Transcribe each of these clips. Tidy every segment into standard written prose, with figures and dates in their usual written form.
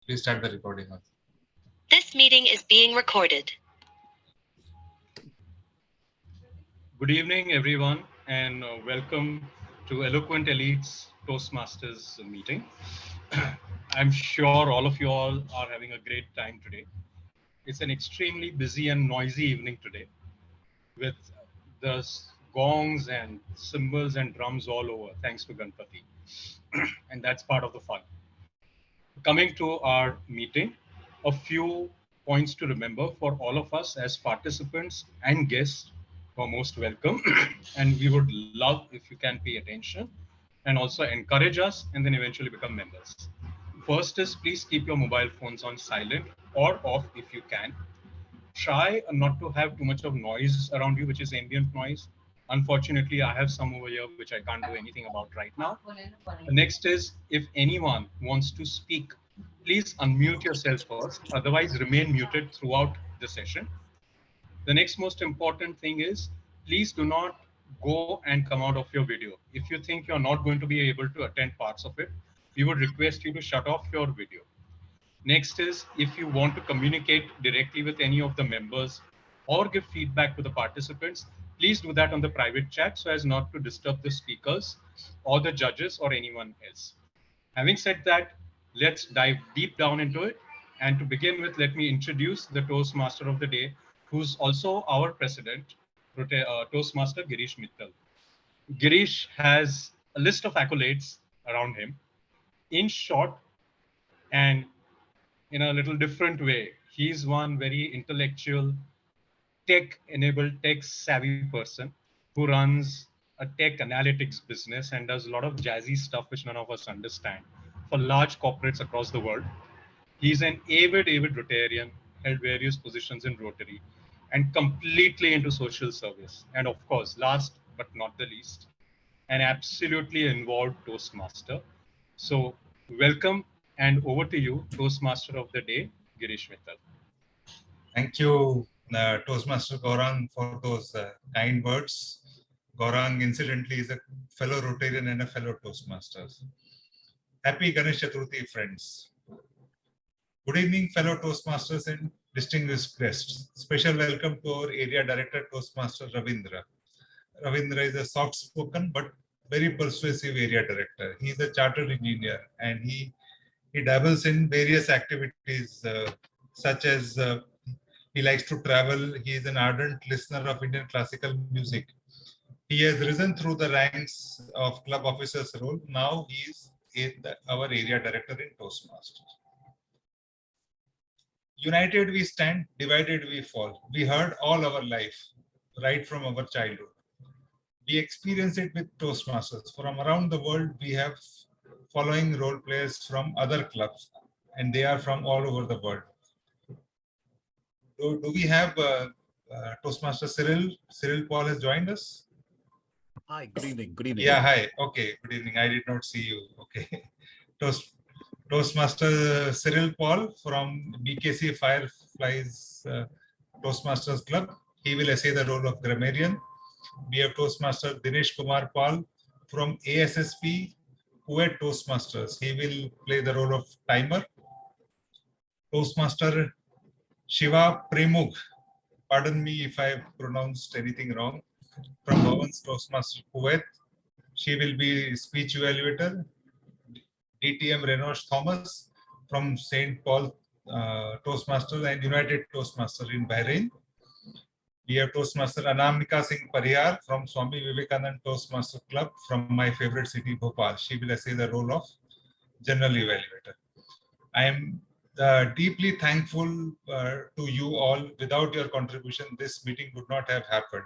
Please start the recording. This meeting is being recorded. Good evening, everyone, and welcome to Eloquent Elite's Toastmasters meeting. I'm sure all of you all are having a great time today. It's an extremely busy and noisy evening today with the gongs and cymbals and drums all over, thanks to Ganpati. And that's part of the fun. Coming to our meeting, a few points to remember for all of us as participants and guests who are most welcome. And we would love if you can pay attention and also encourage us and then eventually become members. First is please keep your mobile phones on silent or off if you can. Try not to have too much of noise around you, which is ambient noise. Unfortunately, I have some over here which I can't do anything about right now. The next is if anyone wants to speak, please unmute yourself first, otherwise remain muted throughout the session. The next most important thing is please do not go and come out of your video. If you think you're not going to be able to attend parts of it, we would request you to shut off your video. Next is if you want to communicate directly with any of the members or give feedback to the participants, please do that on the private chat so as not to disturb the speakers or the judges or anyone else. Having said that, let's dive deep down into it. And to begin with, let me introduce the Toastmaster of the day, who's also our president, Toastmaster Girish Mittal. Girish has a list of accolades around him. In short, and in a little different way, he's one very intellectual, tech-enabled, tech-savvy person who runs a tech analytics business and does a lot of jazzy stuff which none of us understand for large corporates across the world. He's an avid Rotarian, held various positions in Rotary, and completely into social service. And of course, last but not the least, an absolutely involved Toastmaster. So welcome and over to you, Toastmaster of the day, Girish Mittal. Thank you, Toastmaster Gaurang, for those kind words. Gaurang, incidentally, is a fellow Rotarian and a fellow Toastmasters. Happy Ganesh Chaturthi, friends. Good evening, fellow Toastmasters and distinguished guests. Special welcome to our area director, Toastmaster Ravindra. Ravindra is a soft-spoken but very persuasive area director. He is a chartered engineer and he dabbles in various activities such as he likes to travel. He is an ardent listener of Indian classical music. He has risen through the ranks of club officers role. Now he is our area director in Toastmasters. United we stand, divided we fall. We heard all our life, right from our childhood. We experience it with Toastmasters. From around the world, we have following role players from other clubs, and they are from all over the world. Do we have Toastmaster Cyril? Cyril Paul has joined us. Hi, good evening. Good evening. Yeah, hi. Okay, good evening. I did not see you. Okay. Toastmaster Cyril Paul from BKC Fireflies Toastmasters Club. He will essay the role of grammarian. We have Toastmaster Dinesh Kumar Pal from ASSP Kuwait Toastmasters. He will play the role of timer. Toastmaster Sheeba Premugh. Pardon me if I pronounced anything wrong. From Bhavan's Toastmaster Kuwait. She will be speech evaluator. DTM Renosh Thomas from St. Paul Toastmaster and United Toastmaster in Bahrain. We have Toastmaster Anamika Singh Parihar from Swami Vivekanand Toastmaster Club from my favorite city, Bhopal. She will essay the role of general evaluator. I am deeply thankful to you all. Without your contribution, this meeting would not have happened.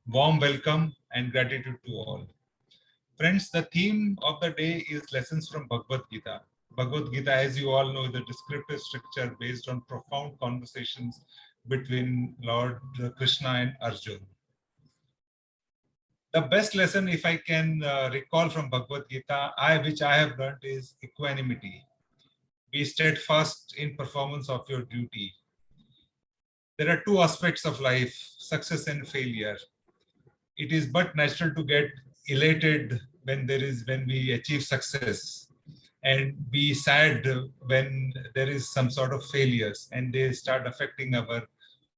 Warm welcome and gratitude to all. Friends, the theme of the day is lessons from Bhagavad Gita. Bhagavad Gita, as you all know, is a descriptive scripture based on profound conversations between Lord Krishna and Arjuna. The best lesson, if I can recall from Bhagavad Gita, which I have learned, is equanimity. Be steadfast in performance of your duty. There are two aspects of life, success and failure. It is but natural to get elated when we achieve success. and be sad when there is some sort of failures and they start affecting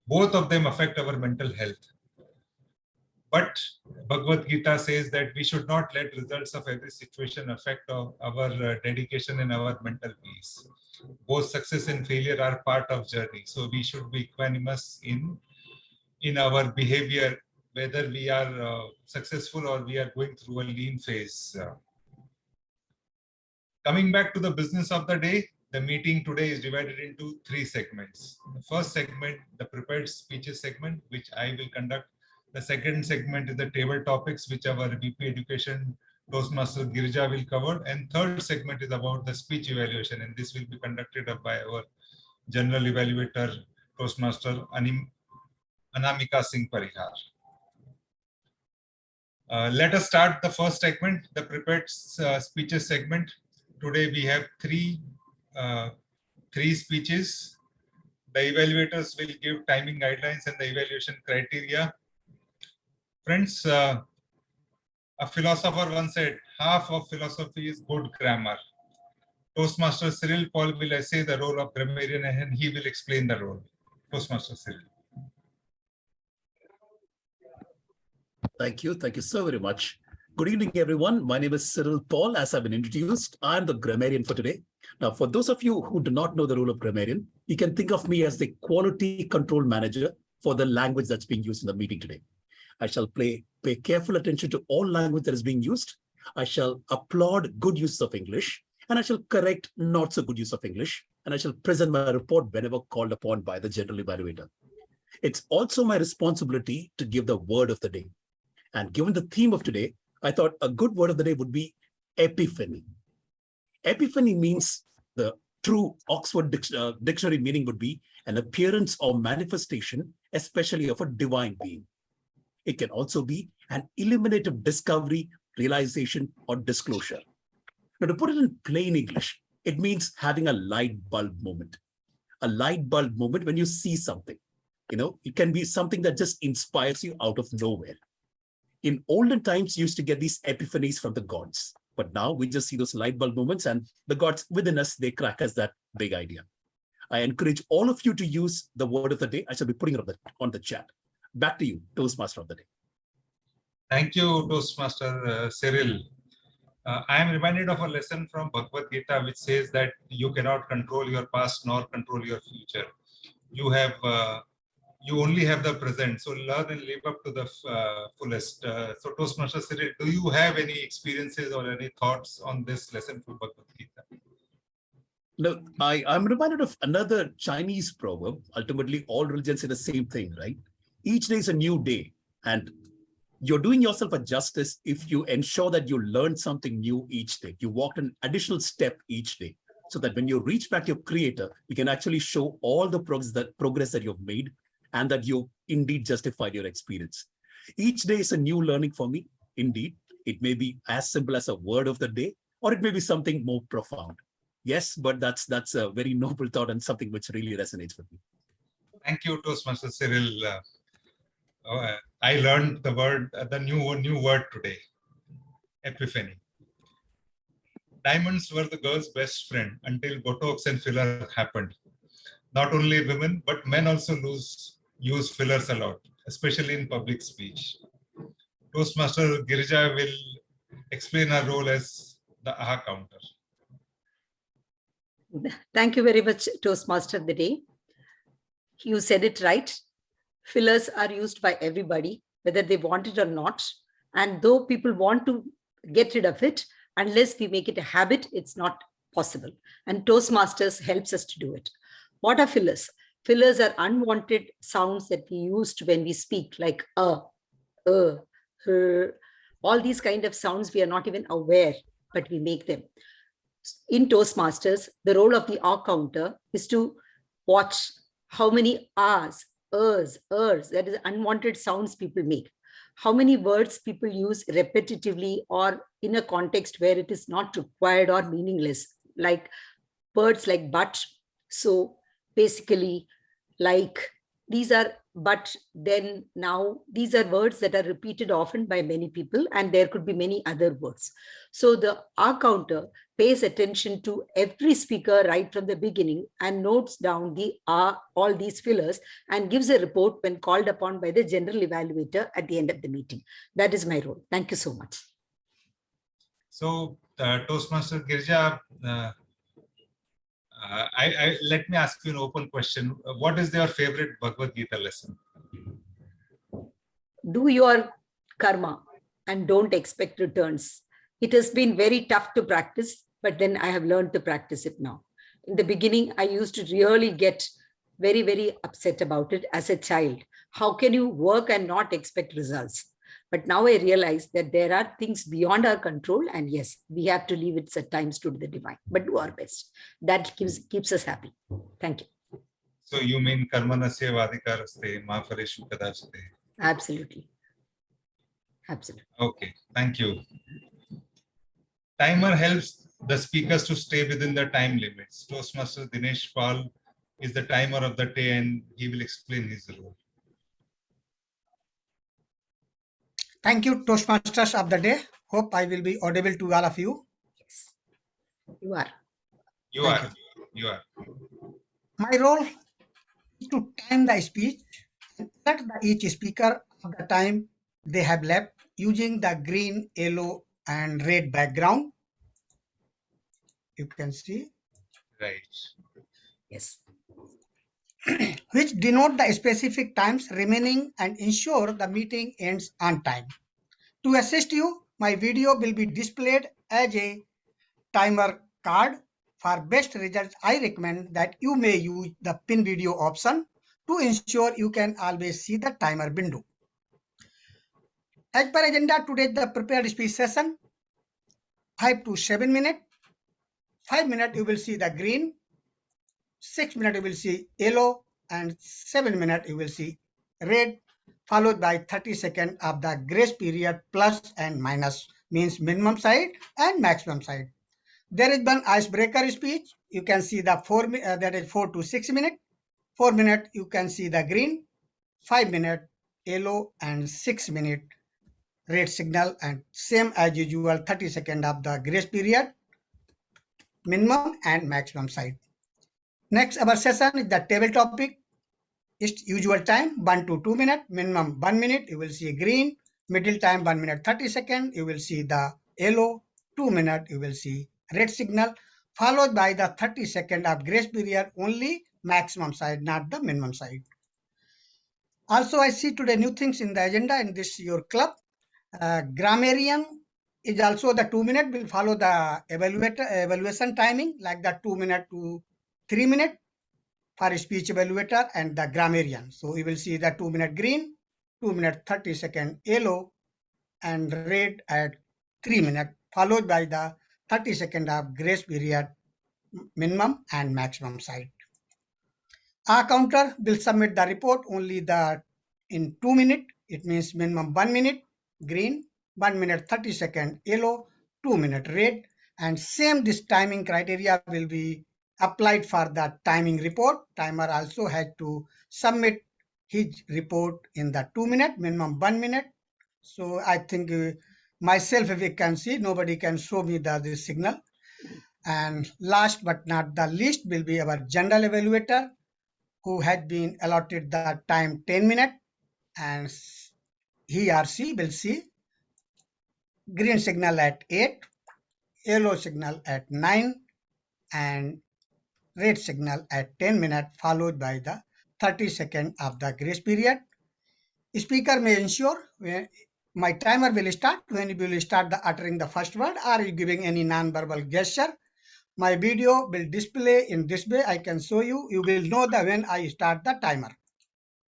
both of them affect our mental health. But Bhagavad Gita says that we should not let results of every situation affect our dedication and our mental peace. Both success and failure are part of journey. So we should be equanimous in our behavior, whether we are successful or we are going through a lean phase. Coming back to the business of the day, the meeting today is divided into 3 segments. The first segment, the prepared speeches segment, which I will conduct. The second segment is the table topics, which our VP Education Toastmaster Girija will cover. And third segment is about the speech evaluation, and this will be conducted by our General Evaluator, Toastmaster Anamika Singh Parihar. Let us start the first segment, the prepared speeches segment. Today we have three speeches. The evaluators will give timing guidelines and the evaluation criteria. Friends, a philosopher once said, half of philosophy is good grammar. Toastmaster Cyril Paul will essay the role of grammarian and he will explain the role. Toastmaster Cyril. Thank you. Thank you so very much. Good evening, everyone. My name is Cyril Paul. As I've been introduced, I'm the grammarian for today. Now, for those of you who do not know the role of grammarian, you can think of me as the quality control manager for the language that's being used in the meeting today. I shall pay careful attention to all language that is being used. I shall applaud good use of English, and I shall correct not so good use of English, and I shall present my report whenever called upon by the general evaluator. It's also my responsibility to give the word of the day. And given the theme of today, I thought a good word of the day would be epiphany. Epiphany means, the true Oxford dictionary meaning would be an appearance or manifestation, especially of a divine being. It can also be an illuminative discovery, realization, or disclosure. Now, to put it in plain English, it means having a light bulb moment. A light bulb moment when you see something. It can be something that just inspires you out of nowhere. In olden times, you used to get these epiphanies from the gods. But now we just see those light bulb moments, and the gods within us, they crack us that big idea. I encourage all of you to use the word of the day. I shall be putting it on the chat. Back to you, Toastmaster of the day. Thank you, Toastmaster Cyril. I am reminded of a lesson from Bhagavad Gita, which says that you cannot control your past nor control your future. You only have the present, so learn and live up to the fullest. So Toastmaster Cyril, do you have any experiences or any thoughts on this lesson from Bhagavad Gita? No, I'm reminded of another Chinese proverb. Ultimately, all religions say the same thing, right? Each day is a new day, and you're doing yourself a justice if you ensure that you learn something new each day. You walk an additional step each day, so that when you reach back to your creator, you can actually show all the progress that you've made, and that you indeed justified your experience. Each day is a new learning for me. Indeed, it may be as simple as a word of the day, or it may be something more profound. Yes, but that's a very noble thought and something which really resonates with me. Thank you, Toastmaster Cyril. I learned the new word today, epiphany. Diamonds were the girl's best friend until Botox and filler happened. Not only women, but men also use fillers a lot, especially in public speech. Toastmaster Girija will explain her role as the AHA counter. Thank you very much, Toastmaster of the day. You said it right. Fillers are used by everybody, whether they want it or not. And though people want to get rid of it, unless we make it a habit, it's not possible. And Toastmasters helps us to do it. What are fillers? Fillers are unwanted sounds that we used when we speak, like all these kind of sounds we are not even aware, but we make them. In Toastmasters, the role of the R counter is to watch how many R's, that is unwanted sounds people make. How many words people use repetitively or in a context where it is not required or meaningless, like words like but, so, basically, like, These are, but then now these are words that are repeated often by many people, and there could be many other words. So the R counter pays attention to every speaker right from the beginning and notes down all these fillers and gives a report when called upon by the general evaluator at the end of the meeting. That is my role. Thank you so much. So, Toastmaster Girija, let me ask you an open question. What is your favorite Bhagavad Gita lesson? Do your karma and don't expect returns. It has been very tough to practice, but then I have learned to practice it now. In the beginning, I used to really get very, very upset about it as a child. How can you work and not expect results? But now I realize that there are things beyond our control, and yes, we have to leave it at times to the divine, but do our best. That keeps us happy. Thank you. So you mean karmanasya vadikaraste ma phareshu kadachate? Absolutely. Absolutely. Okay, thank you. Timer helps the speakers to stay within the time limits. Toastmaster Dinesh Pal is the timer of the day, and he will explain his role. Thank you, Toastmasters of the day. Hope I will be audible to all of you. Yes, you are. You Thank are. You are. My role is to time the speech and set each speaker of the time they have left using the green, yellow, and red background. You can see. Right. Yes. Which denote the specific times remaining and ensure the meeting ends on time. To assist you, my video will be displayed as a timer card. For best results, I recommend that you may use the pin video option to ensure you can always see the timer window. As per agenda, today the prepared speech session, 5 to 7 minutes. 5 minutes you will see the green, 6 minutes you will see yellow, and 7 minutes you will see red, followed by 30 seconds of the grace period plus and minus, means minimum side and maximum side. There is one icebreaker speech. You can see the that is 4 to 6 minutes. 4 minutes you can see the green, 5 minutes yellow, and 6 minutes red signal, and same as usual 30 seconds of the grace period, minimum and maximum side. Next, our session is the table topic. Its usual time 1 to 2 minutes, minimum 1 minute. You will see green. Middle time 1 minute 30 seconds. You will see the yellow. 2 minutes you will see red signal, followed by the 30 second of grace period, only maximum side, not the minimum side. Also, I see today new things in the agenda in this your club. Grammarian is also the 2 minute will follow the evaluation timing, like the 2 minute to 3 minute for speech evaluator and the grammarian. So we will see the 2 minute green, 2 minute 30 second yellow, and red at 3 minutes, followed by the 30 second of grace period, minimum and maximum side. Our counter will submit the report only in 2 minutes. It means minimum 1 minute green, 1 minute 30 second yellow, 2 minute red, and same this timing criteria will be applied for the timing report. Timer also had to submit his report in the 2 minute, minimum 1 minute. So I think myself, if you can see, nobody can show me this signal. And last but not the least will be our general evaluator, who had been allotted the time 10 minutes, and he or she will see green signal at 8, yellow signal at 9, and red signal at 10 minutes, followed by the 30 seconds of the grace period. Speaker may ensure when my timer will start when you will start the uttering the first word, or you giving any non-verbal gesture. My video will display in this way. I can show you. You will know that when I start the timer.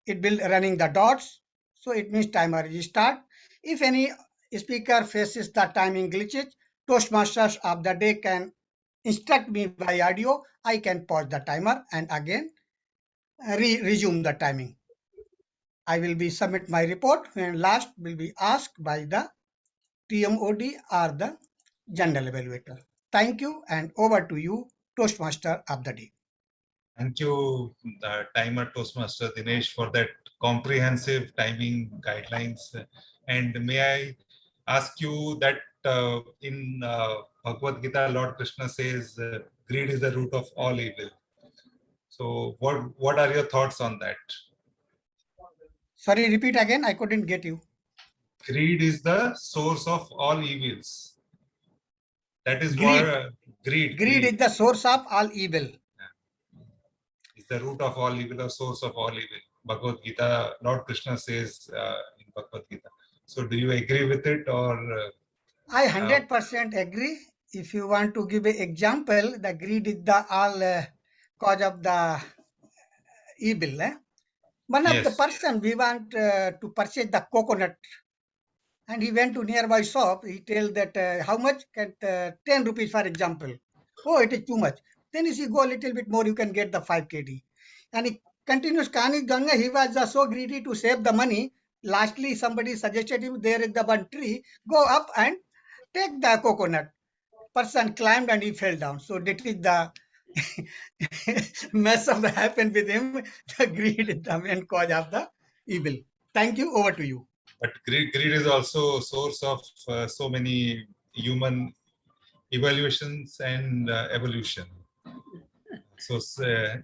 It will running the dots. So it means timer is start. If any speaker faces the timing glitches, Toastmasters of the day can instruct me by audio. I can pause the timer and again resume the timing. I will be submit my report when last will be asked by the TMOD or the general evaluator. Thank you, and over to you, Toastmaster of the day. Thank you, the timer Toastmaster Dinesh, for that comprehensive timing guidelines. And may I ask you that in Bhagavad Gita, Lord Krishna says, greed is the root of all evil. So what are your thoughts on that? Sorry, repeat again. I couldn't get you. Greed is the source of all evils. That is Greed. what greed Is the source of all evil. is the root of all evil, or source of all evil. Bhagavad Gita, Lord Krishna says in Bhagavad Gita. So do you agree with it, or? I 100% agree. If you want to give an example, the greed is the all cause of the evil. One of the person, we want to purchase the coconut, and he went to nearby shop. He tell that how much? 10 rupees, for example. Oh, it is too much. Then if you go a little bit more, you can get the 5 kg. And he continues Kani Ganga. He was so greedy to save the money. Lastly, somebody suggested him, there is the one tree. Go up and take the coconut. Person climbed and he fell down. So that is the mess of the happened with him. The greed is the main cause of the evil. Thank you. Over to you. But greed is also source of so many human evaluations and evolution. So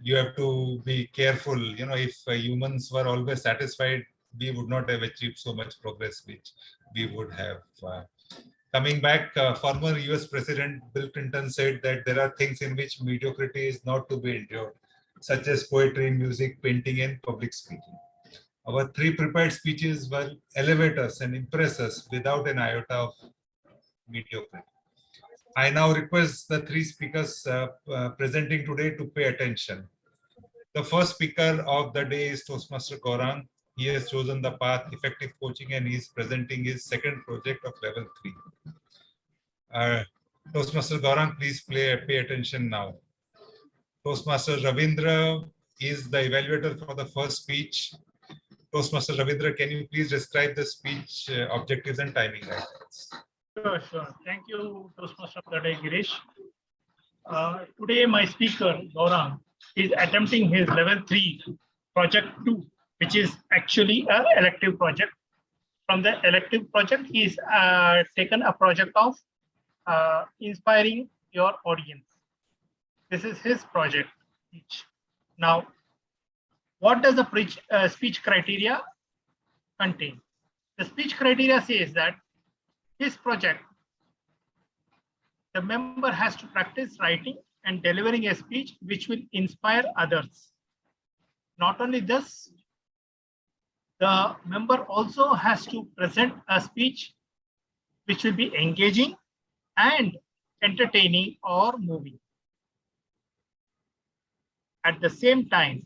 you have to be careful. You know, if humans were always satisfied, we would not have achieved so much progress which we would have. Coming back, former US President Bill Clinton said that there are things in which mediocrity is not to be endured, such as poetry, music, painting, and public speaking. Our 3 prepared speeches will elevate us and impress us without an iota of mediocrity. I now request the 3 speakers presenting today to pay attention. The first speaker of the day is Toastmaster Gaurang. He has chosen the path effective coaching, and he is presenting his second project of level 3. Toastmaster Gaurang, please pay attention now. Toastmaster Ravindra is the evaluator for the first speech. Toastmaster Ravindra, can you please describe the speech objectives and timing guidelines? Sure. Thank you, Toastmaster of the day, Girish. Today, my speaker, Gaurang, is attempting his level 3 project 2, which is actually an elective project. From the elective project, he's taken a project of inspiring your audience. This is his project. Now, what does the speech criteria contain? The speech criteria says that his project, the member has to practice writing and delivering a speech which will inspire others. Not only this, the member also has to present a speech which will be engaging and entertaining or moving. At the same time,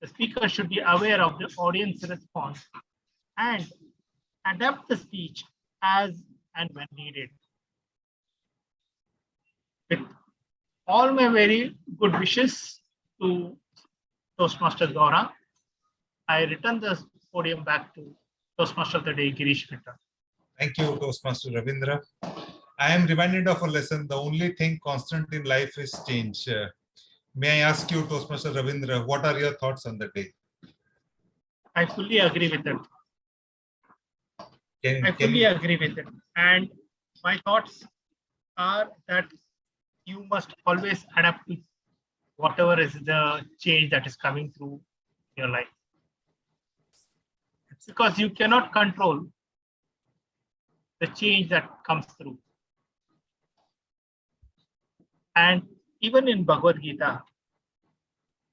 the speaker should be aware of the audience response and adapt the speech as and when needed. With all my very good wishes to Toastmaster Gaurang, I return the podium back to Toastmaster of the day, Girish. Thank you, Toastmaster Ravindra. I am reminded of a lesson. The only thing constant in life is change. May I ask you, Toastmaster Ravindra, what are your thoughts on the day? I fully agree with it. I fully agree with it. And my thoughts are that you must always adapt to whatever is the change that is coming through your life. It's because you cannot control the change that comes through. And even in Bhagavad Gita,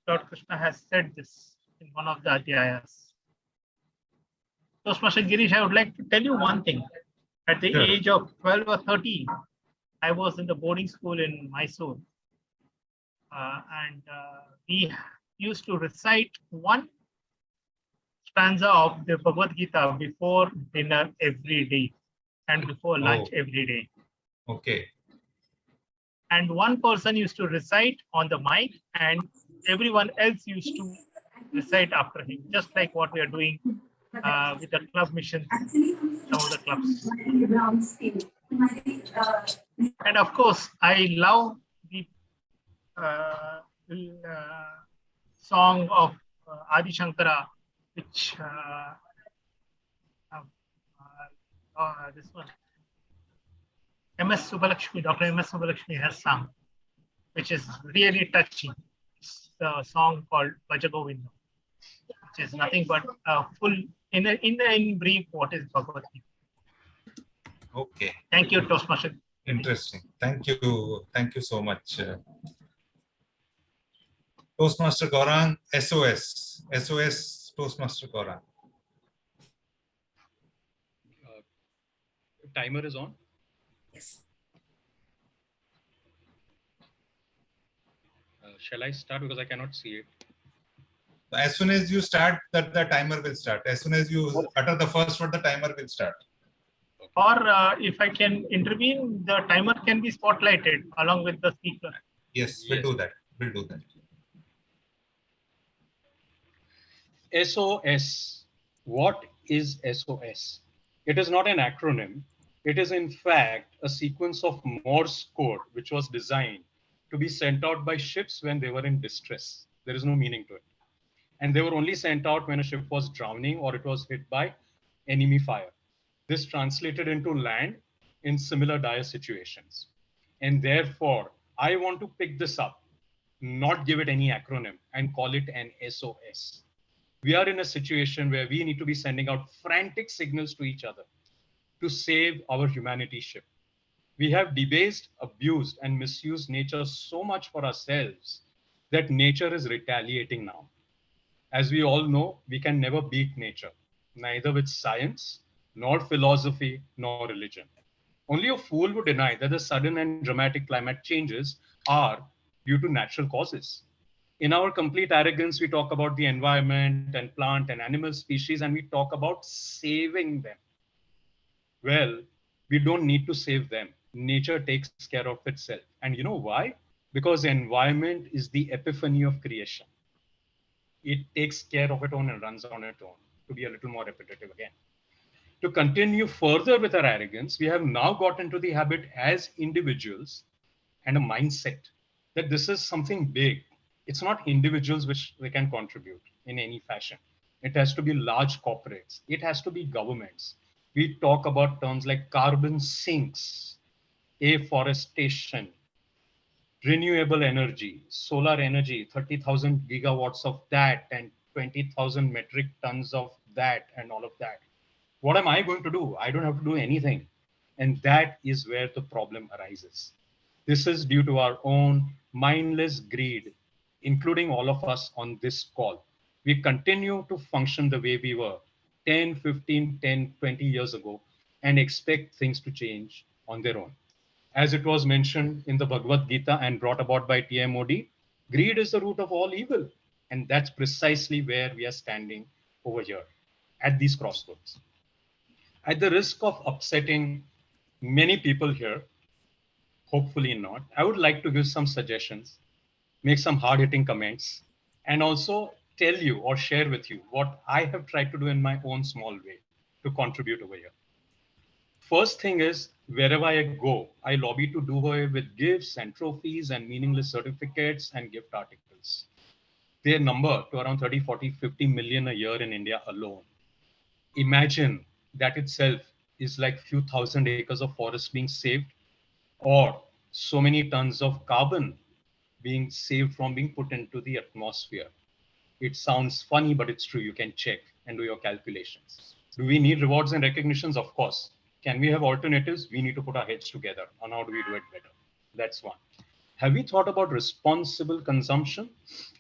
Lord Krishna has said this in one of the adhyayas. Toastmaster Girish, I would like to tell you one thing. At the age of 12 or 13, I was in the boarding school in Mysore. And we used to recite one stanza of the Bhagavad Gita before dinner every day and before lunch every day. Okay. And one person used to recite on the mic and everyone else used to recite after him, just like what we are doing with the club mission, some of the clubs. And of course, I love the song of Adi Shankara, which this one, Dr. M.S. Subbulakshmi has sung, which is really touching. It's a song called Bhagavad, which is nothing but full, in brief, what is Bhagavad Gita. Okay. Thank you, Toastmaster. Interesting. Thank you. Thank you so much. Toastmaster Gaurang, SOS. SOS, Toastmaster Gaurang. Timer is on. Yes. Shall I start because I cannot see it? As soon as you start, the timer will start. As soon as you utter the first word, the timer will start. Or if I can intervene, the timer can be spotlighted along with the speaker. Yes, we'll do that. We'll do that. SOS. What is SOS? It is not an acronym. It is in fact a sequence of Morse code which was designed to be sent out by ships when they were in distress. There is no meaning to it. And they were only sent out when a ship was drowning or it was hit by enemy fire. This translated into land in similar dire situations. And therefore, I want to pick this up, not give it any acronym, and call it an SOS. We are in a situation where we need to be sending out frantic signals to each other to save our humanity ship. We have debased, abused, and misused nature so much for ourselves that nature is retaliating now. As we all know, we can never beat nature, neither with science, nor philosophy, nor religion. Only a fool would deny that the sudden and dramatic climate changes are due to natural causes. In our complete arrogance, we talk about the environment and plant and animal species, and we talk about saving them. Well, we don't need to save them. Nature takes care of itself. And you know why? Because the environment is the epiphany of creation. It takes care of its own and runs on its own, to be a little more repetitive again. To continue further with our arrogance, we have now got into the habit as individuals and a mindset that this is something big. It's not individuals which they can contribute in any fashion. It has to be large corporates. It has to be governments. We talk about terms like carbon sinks, afforestation, renewable energy, solar energy, 30,000 gigawatts of that and 20,000 metric tons of that and all of that. What am I going to do? I don't have to do anything. And that is where the problem arises. This is due to our own mindless greed, including all of us on this call. We continue to function the way we were 10, 15, 10, 20 years ago and expect things to change on their own. As it was mentioned in the Bhagavad Gita and brought about by TMOD, greed is the root of all evil. And that's precisely where we are standing over here at these crossroads. At the risk of upsetting many people here, hopefully not, I would like to give some suggestions, make some hard-hitting comments, and also tell you or share with you what I have tried to do in my own small way to contribute over here. First thing is, wherever I go, I lobby to do away with gifts and trophies and meaningless certificates and gift articles. They number to around 30, 40, 50 million a year in India alone. Imagine that itself is like few thousand acres of forest being saved, or so many tons of carbon being saved from being put into the atmosphere. It sounds funny, but it's true. You can check and do your calculations. Do we need rewards and recognitions? Of course. Can we have alternatives? We need to put our heads together on how do we do it better. That's one. Have we thought about responsible consumption?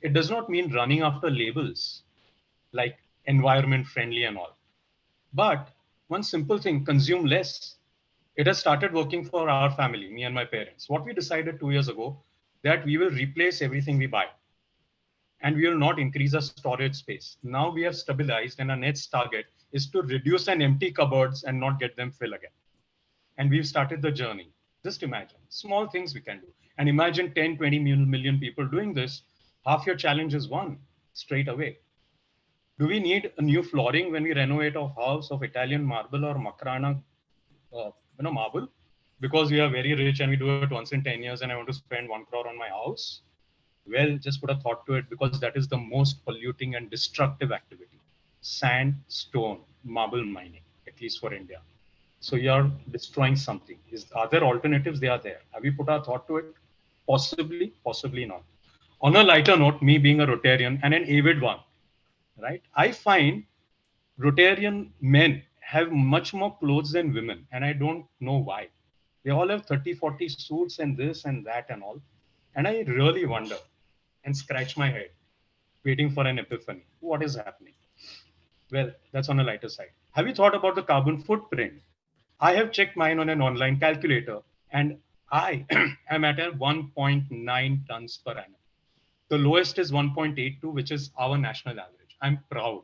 It does not mean running after labels like environment friendly and all. But one simple thing, consume less. It has started working for our family, me and my parents. What we decided 2 years ago, that we will replace everything we buy and we will not increase our storage space. Now we have stabilized and our next target is to reduce and empty cupboards and not get them fill again. And we've started the journey. Just imagine, small things we can do. And imagine 10, 20 million people doing this, half your challenge is won straight away. Do we need a new flooring when we renovate a house of Italian marble or Makrana marble? Because we are very rich and we do it once in 10 years and I want to spend 1 crore on my house? Well, just put a thought to it, because that is the most polluting and destructive activity. Sand, stone, marble mining, at least for India. So you're destroying something. Are there alternatives? They are there. Have you put a thought to it? Possibly, possibly not. On a lighter note, me being a Rotarian and an avid one, right? I find Rotarian men have much more clothes than women, and I don't know why. They all have 30, 40 suits and this and that and all. And I really wonder and scratch my head, waiting for an epiphany. What is happening? Well, that's on a lighter side. Have you thought about the carbon footprint? I have checked mine on an online calculator, and I am at a 1.9 tons per annum. The lowest is 1.82, which is our national average. I'm proud.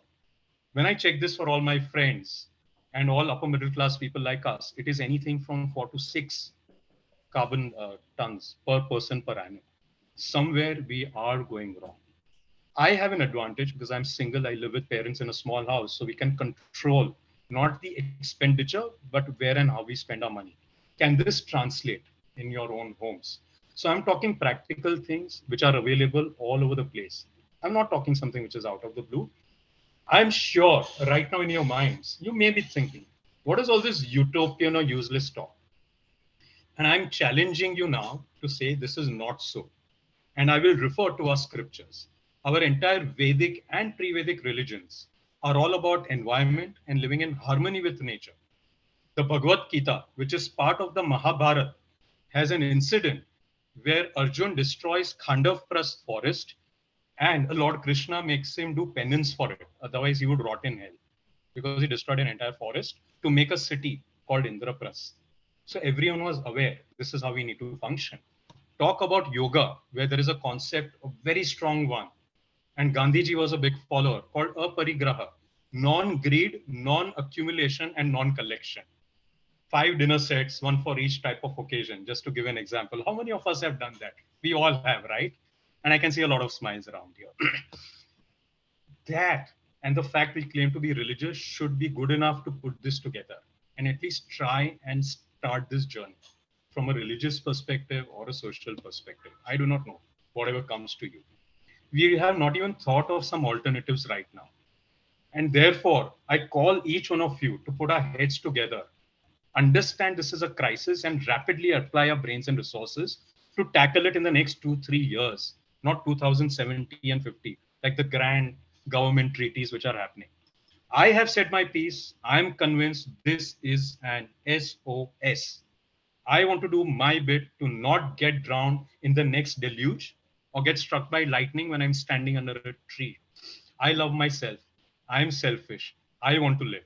When I check this for all my friends and all upper middle class people like us, it is anything from 4 to 6 carbon tons per person per annum. Somewhere we are going wrong. I have an advantage because I'm single. I live with parents in a small house, so we can control not the expenditure, but where and how we spend our money. Can this translate in your own homes? So I'm talking practical things which are available all over the place. I'm not talking something which is out of the blue. I'm sure right now in your minds, you may be thinking, what is all this utopian or useless talk? And I'm challenging you now to say this is not so. And I will refer to our scriptures. Our entire Vedic and pre-Vedic religions are all about environment and living in harmony with nature. The Bhagavad Gita, which is part of the Mahabharata, has an incident where Arjun destroys Khandavprast forest and Lord Krishna makes him do penance for it. Otherwise, he would rot in hell because he destroyed an entire forest to make a city called Indraprastha. So everyone was aware this is how we need to function. Talk about yoga, where there is a concept, a very strong one. And Gandhiji was a big follower, called aparigraha, non-greed, non-accumulation, and non-collection. 5 dinner sets, one for each type of occasion, just to give an example. How many of us have done that? We all have, right? And I can see a lot of smiles around here. That and the fact we claim to be religious should be good enough to put this together and at least try and start this journey from a religious perspective or a social perspective. I do not know, whatever comes to you. We have not even thought of some alternatives right now. And therefore, I call each one of you to put our heads together, understand this is a crisis, and rapidly apply our brains and resources to tackle it in the next 2-3 years, not 2070 and 50, like the grand government treaties which are happening. I have said my piece. I'm convinced this is an SOS. I want to do my bit to not get drowned in the next deluge or get struck by lightning when I'm standing under a tree. I love myself. I'm selfish. I want to live,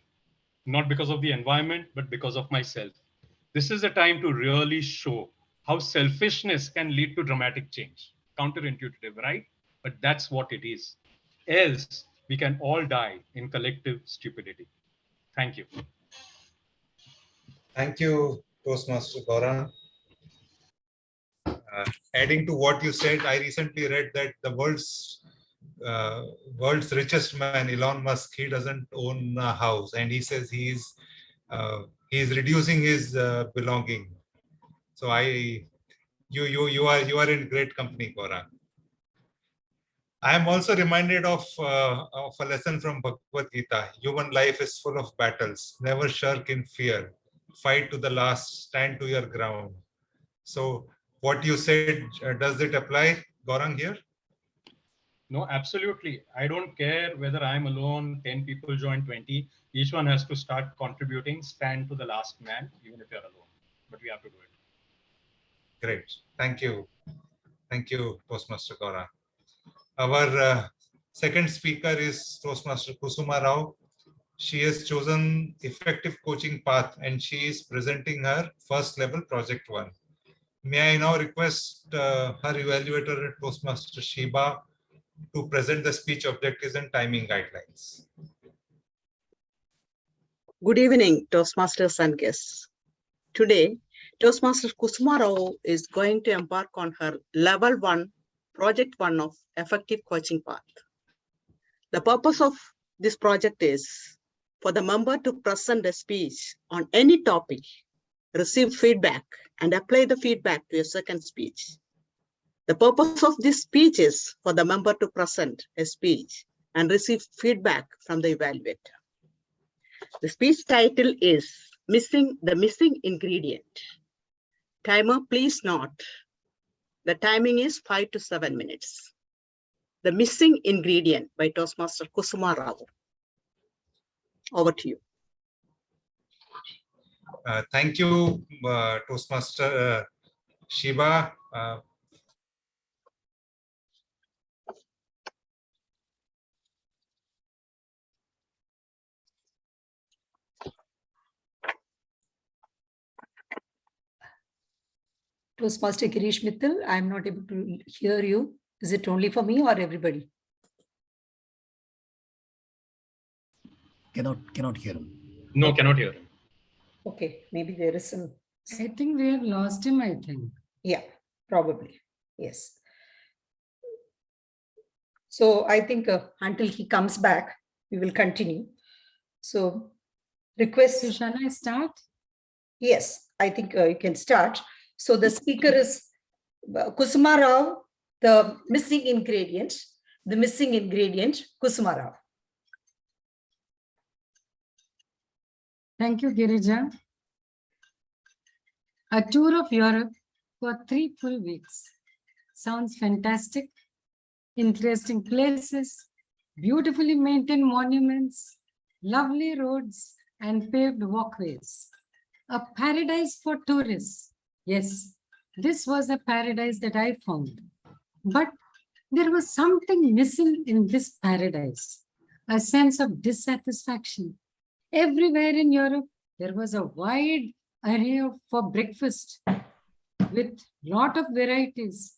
not because of the environment, but because of myself. This is a time to really show how selfishness can lead to dramatic change. Counterintuitive, right? But that's what it is. Else, we can all die in collective stupidity. Thank you. Thank you, Toastmaster Gaurang. Adding to what you said, I recently read that the world's richest man, Elon Musk, he doesn't own a house, and he says he's reducing his belonging. So you are in great company, Gaurang. I am also reminded of a lesson from Bhagavad Gita. Human life is full of battles. Never shirk in fear. Fight to the last. Stand to your ground. So what you said, does it apply, Gaurang, here? No, absolutely. I don't care whether I'm alone, 10 people join 20. Each one has to start contributing, stand to the last man, even if you're alone. But we have to do it. Great. Thank you. Thank you, Toastmaster Gaurang. Our second speaker is Toastmaster Kusuma Rao. She has chosen effective coaching path and she is presenting her first level project 1. May I now request her evaluator, Toastmaster Sheeba, to present the speech objectives and timing guidelines. Good evening, Toastmasters and guests. Today, Toastmaster Kusuma Rao is going to embark on her level 1, project 1 of effective coaching path. The purpose of this project is for the member to present a speech on any topic, receive feedback, and apply the feedback to a second speech. The purpose of this speech is for the member to present a speech and receive feedback from the evaluator. The speech title is The Missing Ingredient. Timer, please note. The timing is 5 to 7 minutes. The Missing Ingredient by Toastmaster Kusuma Rao. Over to you. Thank you, Toastmaster Sheeba. Toastmaster Girish Mittal, I'm not able to hear you. Is it only for me or everybody? Cannot hear him. No, cannot hear him. Okay, maybe there is some. I think we have lost him, I think. Yeah, probably. Yes. So I think until he comes back, we will continue. So request. So shall I start? Yes, I think you can start. So the speaker is Kusuma Rao, the missing ingredient, Kusuma Rao. Thank you, Girija. A tour of Europe for 3 full weeks. Sounds fantastic. Interesting places, beautifully maintained monuments, lovely roads and paved walkways. A paradise for tourists. Yes, this was a paradise that I found. But there was something missing in this paradise, a sense of dissatisfaction. Everywhere in Europe, there was a wide array for breakfast with lot of varieties.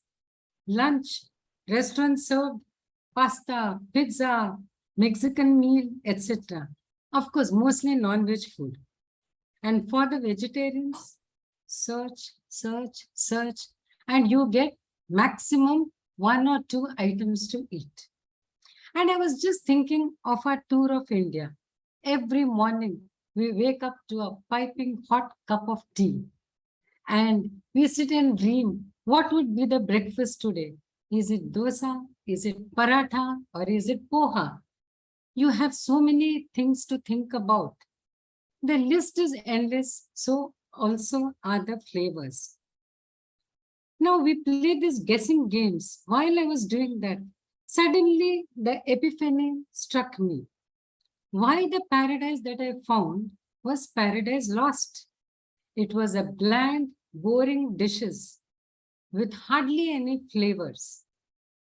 Lunch, restaurants served pasta, pizza, Mexican meal, etc. Of course, mostly non-veg food. And for the vegetarians, search, and you get maximum 1 or 2 items to eat. And I was just thinking of our tour of India. Every morning, we wake up to a piping hot cup of tea. And we sit and dream, what would be the breakfast today? Is it dosa? Is it paratha? Or is it poha? You have so many things to think about. The list is endless, so also are the flavors. Now we play these guessing games. While I was doing that, suddenly the epiphany struck me. Why the paradise that I found was paradise lost. It was a bland, boring dishes with hardly any flavors.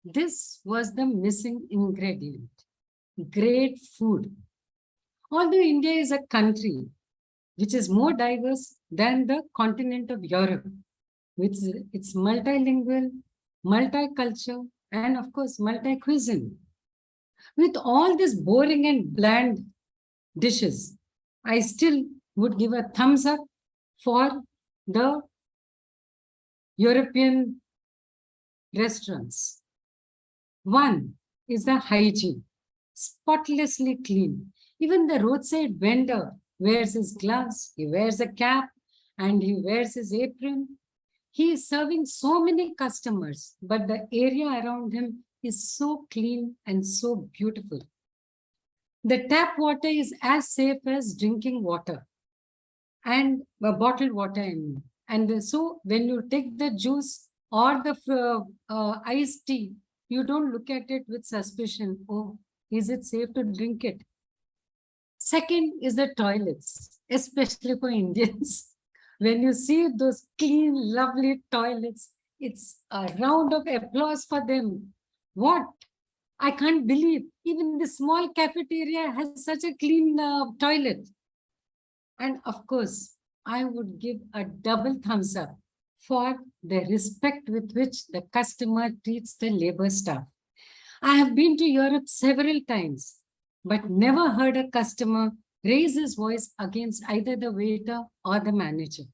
This was the missing ingredient. Great food. Although India is a country which is more diverse than the continent of Europe, with its multilingual, multicultural, and of course, multi-cuisine. With all this boring and bland dishes, I still would give a thumbs up for the European restaurants. One is the hygiene, spotlessly clean. Even the roadside vendor wears his gloves, he wears a cap, and he wears his apron. He is serving so many customers, but the area around him is so clean and so beautiful. The tap water is as safe as drinking water and bottled water, I mean. And so when you take the juice or the iced tea, you don't look at it with suspicion. Oh, is it safe to drink it? Second is the toilets, especially for Indians. When you see those clean, lovely toilets, it's a round of applause for them. What? I can't believe even the small cafeteria has such a clean toilet. And of course, I would give a double thumbs up for the respect with which the customer treats the labor staff. I have been to Europe several times, but never heard a customer raise his voice against either the waiter or the manager.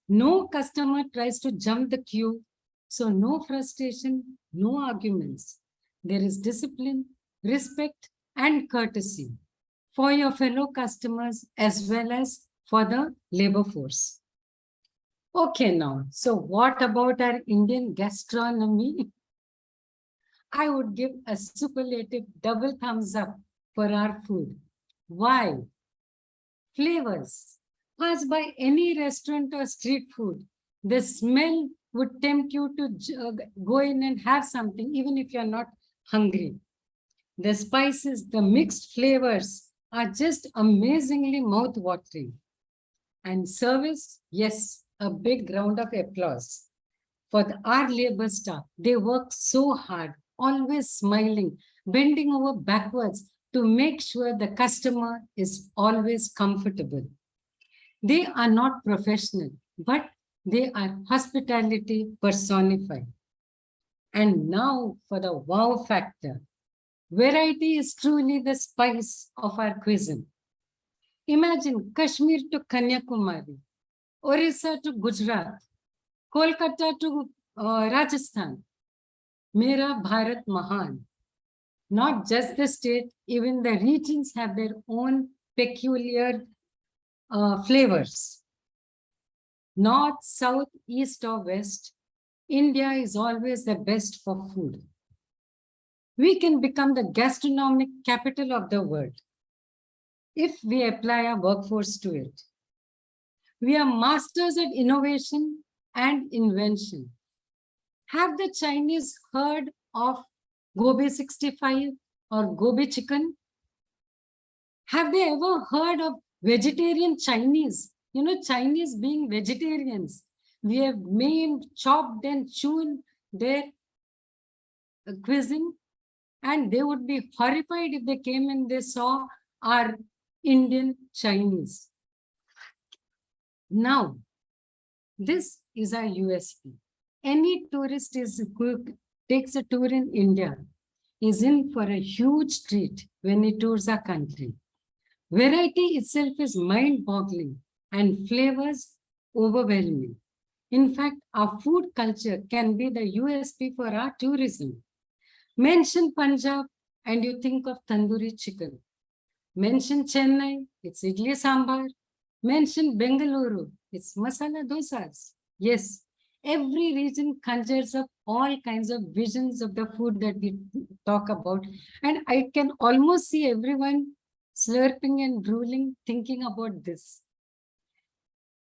No customer tries to jump the queue, so no frustration, no arguments. There is discipline, respect, and courtesy for your fellow customers as well as for the labor force. Okay, now, so what about our Indian gastronomy? I would give a superlative double thumbs up for our food. Why? Flavors. Pass by any restaurant or street food, the smell would tempt you to go in and have something, even if you're not hungry. The spices, the mixed flavors are just amazingly mouth-watering. And service, yes, a big round of applause. For our labor staff, they work so hard, always smiling, bending over backwards to make sure the customer is always comfortable. They are not professional, but they are hospitality personified. And now for the wow factor. Variety is truly the spice of our cuisine. Imagine Kashmir to Kanyakumari, Orissa to Gujarat, Kolkata to Rajasthan. Mera Bharat Mahan. Not just the state, even the regions have their own peculiar flavors. North, south, east, or west, India is always the best for food. We can become the gastronomic capital of the world if we apply our workforce to it. We are masters at innovation and invention. Have the Chinese heard of Gobi 65 or Gobi chicken? Have they ever heard of vegetarian Chinese? You know, Chinese being vegetarians. We have maimed, chopped, and chewed their cuisine, and they would be horrified if they came and they saw our Indian Chinese. Now, this is our USP. Any tourist takes a tour in India is in for a huge treat when he tours our country. Variety itself is mind-boggling and flavors overwhelming. In fact, our food culture can be the USP for our tourism. Mention Punjab and you think of tandoori chicken. Mention Chennai, it's idli sambar. Mention Bengaluru, it's masala dosas. Yes, every region conjures up all kinds of visions of the food that we talk about. And I can almost see everyone slurping and drooling, thinking about this.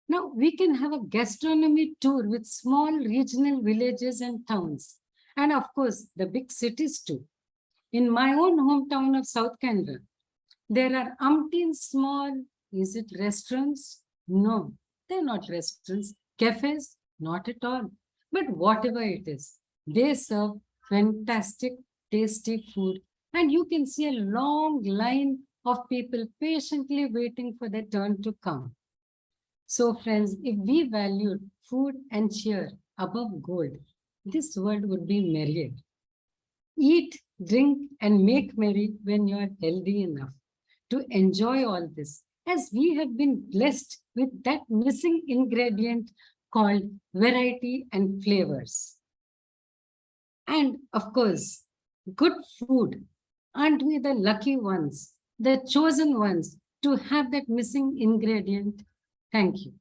Now, we can have a gastronomy tour with small regional villages and towns. And of course, the big cities too. In my own hometown of South Canada, there are umpteen small, is it restaurants? No, they're not restaurants. Cafes? Not at all. But whatever it is, they serve fantastic, tasty food. And you can see a long line of people patiently waiting for their turn to come. So friends, if we valued food and cheer above gold, this world would be merrier. Eat, drink, and make merry when you are healthy enough to enjoy all this, as we have been blessed with that missing ingredient called variety and flavors. And of course, good food. Aren't we the lucky ones, the chosen ones to have that missing ingredient? Thank you.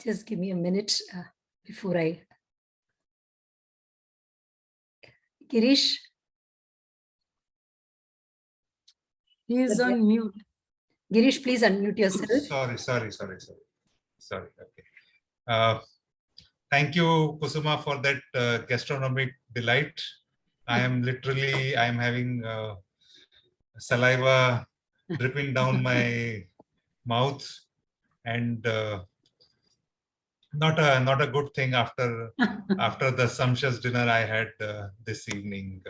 Just give me a minute before I... Girish? He is on mute. Girish, please unmute yourself. Sorry. Okay. Thank you, Kusuma, for that gastronomic delight. I am having saliva dripping down my mouth, and not a good thing after the sumptuous dinner I had this evening.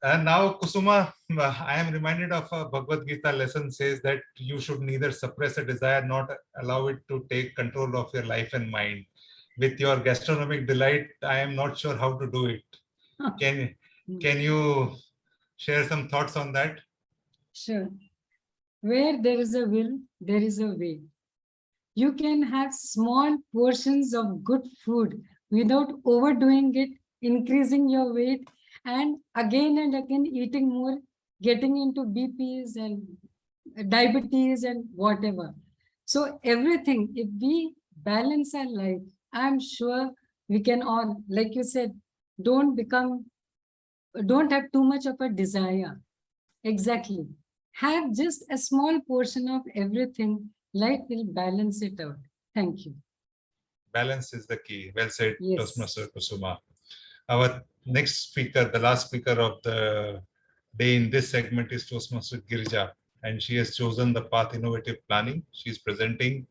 And now, Kusuma, I am reminded of a Bhagavad Gita lesson says that you should neither suppress a desire nor allow it to take control of your life and mind. With your gastronomic delight, I am not sure how to do it. Can you share some thoughts on that? Sure. Where there is a will, there is a way. You can have small portions of good food without overdoing it, increasing your weight, and again eating more, getting into BPs and diabetes and whatever. So everything, if we balance our life, I'm sure we can all, like you said, don't have too much of a desire. Exactly. Have just a small portion of everything. Life will balance it out. Thank you. Balance is the key. Well said, Yes. Toastmaster Kusuma. Our next speaker, the last speaker of the day in this segment is Toastmaster Girija, and she has chosen the path innovative planning. She is presenting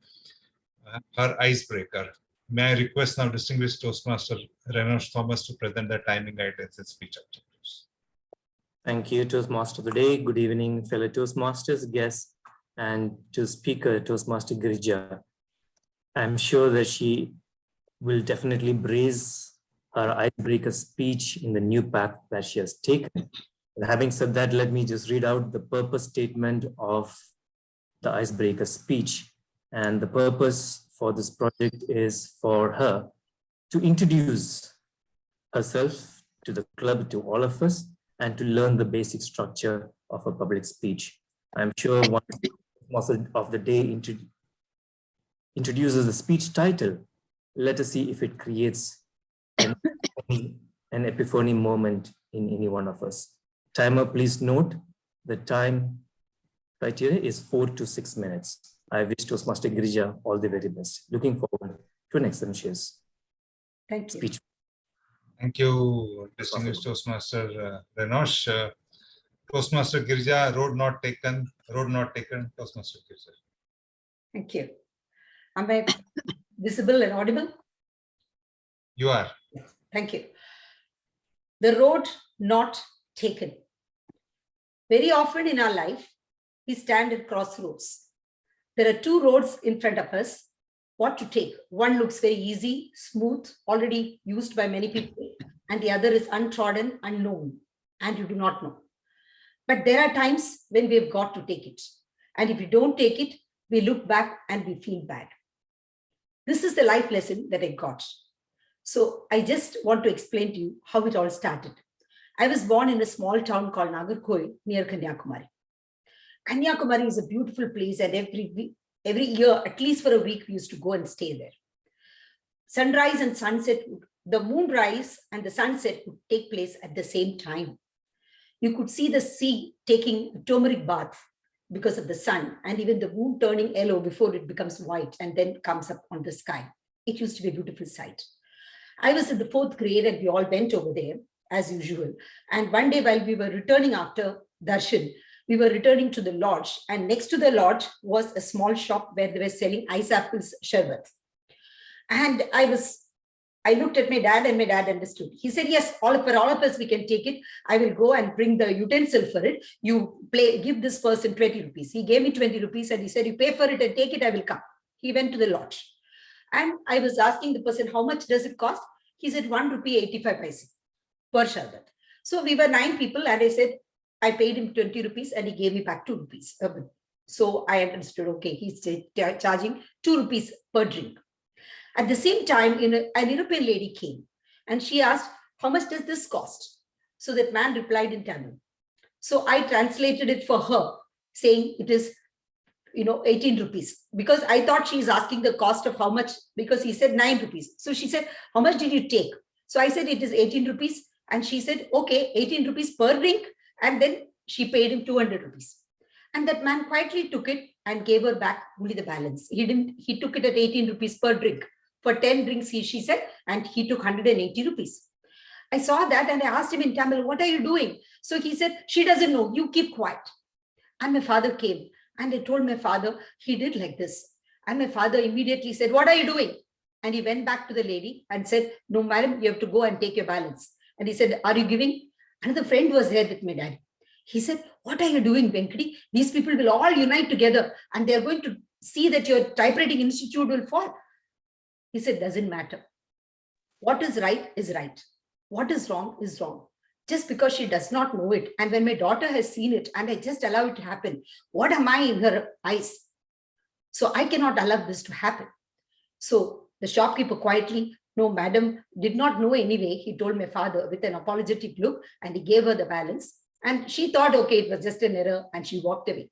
her icebreaker. May I request now distinguished Toastmaster Renosh Thomas to present the timing guidance and speech objectives. Thank you, Toastmaster of the day. Good evening, fellow Toastmasters, guests, and to speaker, Toastmaster Girija. I'm sure that she will definitely brace her icebreaker speech in the new path that she has taken. And having said that, let me just read out the purpose statement of the icebreaker speech. And the purpose for this project is for her to introduce herself to the club, to all of us, and to learn the basic structure of a public speech. I'm sure once the Toastmaster of the day introduces the speech title, let us see if it creates an epiphany moment in any one of us. Timer, please note the time criteria is 4 to 6 minutes. I wish Toastmaster Girija all the very best. Looking forward to an excellent Thank you. speech. Thank you, distinguished Toastmaster Renosh. Toastmaster Girija, road not taken, Toastmaster Girija. Thank you. Am I visible and audible? You are. Thank you. The road not taken. Very often in our life, we stand at crossroads. There are two roads in front of us. What to take? One looks very easy, smooth, already used by many people, and the other is untrodden, unknown, and you do not know. But there are times when we've got to take it. And if we don't take it, we look back and we feel bad. This is the life lesson that I got. So I just want to explain to you how it all started. I was born in a small town called Nagarkoil near Kanyakumari. Kanyakumari is a beautiful place, and every year, at least for a week, we used to go and stay there. Sunrise and sunset, the moonrise and the sunset would take place at the same time. You could see the sea taking a turmeric bath because of the sun, and even the moon turning yellow before it becomes white and then comes up on the sky. It used to be a beautiful sight. I was in the 4th grade and we all went over there as usual. And one day while we were returning after darshan, we were returning to the lodge, and next to the lodge was a small shop where they were selling ice apples sharbat. And I looked at my dad, and my dad understood. He said, yes, all of us, we can take it. I will go and bring the utensil for it. You give this person 20 rupees. He gave me 20 rupees and he said, you pay for it and take it, I will come. He went to the lodge. And I was asking the person, how much does it cost? He said, 1 rupee 85 paise per sharbat. So we were 9 people, and I said, I paid him 20 rupees and he gave me back 2 rupees. So I understood, okay, he's charging 2 rupees per drink. At the same time, an European lady came and she asked, how much does this cost? So that man replied in Tamil. So I translated it for her, saying it is 18 rupees, because I thought she's asking the cost of how much, because he said 9 rupees. So she said, how much did you take? So I said, it is 18 rupees. And she said, okay, 18 rupees per drink. And then she paid him 200 rupees. And that man quietly took it and gave her back only the balance. He took it at 18 rupees per drink. For 10 drinks, she said, and he took 180 rupees. I saw that and I asked him in Tamil, what are you doing? So he said, she doesn't know, you keep quiet. And my father came and I told my father, he did like this. And my father immediately said, what are you doing? And he went back to the lady and said, no, madam, you have to go and take your balance. And he said, are you giving? Another friend was there with my dad. He said, what are you doing, Venkati? These people will all unite together and they're going to see that your typewriting institute will fall. He said, doesn't matter. What is right is right. What is wrong is wrong. Just because she does not know it. And when my daughter has seen it and I just allow it to happen, what am I in her eyes? So I cannot allow this to happen. So the shopkeeper quietly No, madam did not know anyway. He told my father with an apologetic look, and he gave her the balance. And she thought, okay, it was just an error, and she walked away.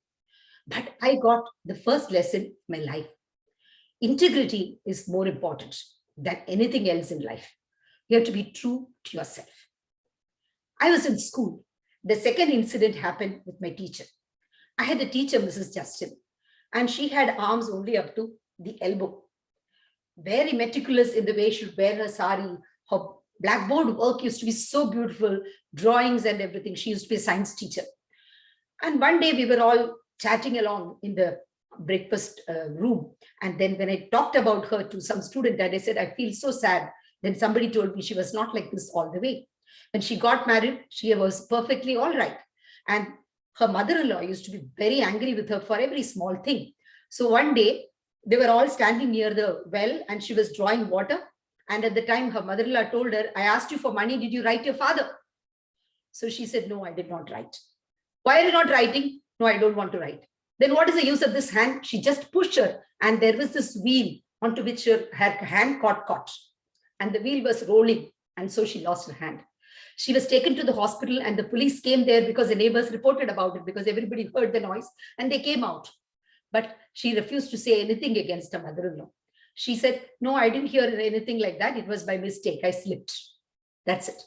But I got the first lesson in my life. Integrity is more important than anything else in life. You have to be true to yourself. I was in school. The second incident happened with my teacher. I had a teacher, Mrs. Justin, and she had arms only up to the elbow. Very meticulous in the way she would wear her sari. Her blackboard work used to be so beautiful, drawings and everything. She used to be a science teacher. And one day we were all chatting along in the breakfast room. And then when I talked about her to some student, and I said, I feel so sad. Then somebody told me she was not like this all the way. When she got married, she was perfectly all right. And her mother-in-law used to be very angry with her for every small thing. So one day, they were all standing near the well and she was drawing water. And at the time, her mother-in-law told her, I asked you for money. Did you write your father? So she said, no, I did not write. Why are you not writing? No, I don't want to write. Then what is the use of this hand? She just pushed her. And there was this wheel onto which her hand caught. And the wheel was rolling. And so she lost her hand. She was taken to the hospital and the police came there because the neighbors reported about it because everybody heard the noise and they came out. But she refused to say anything against her mother-in-law. She said, no, I didn't hear anything like that. It was by mistake. I slipped. That's it.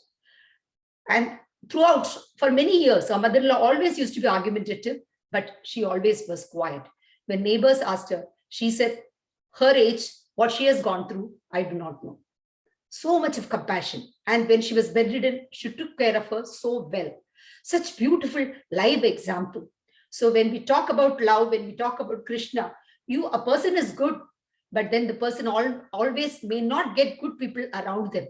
And throughout, for many years, her mother-in-law always used to be argumentative, but she always was quiet. When neighbors asked her, she said, her age, what she has gone through, I do not know. So much of compassion. And when she was bedridden, she took care of her so well. Such beautiful live example. So when we talk about love, when we talk about Krishna, a person is good, but then the person always may not get good people around them.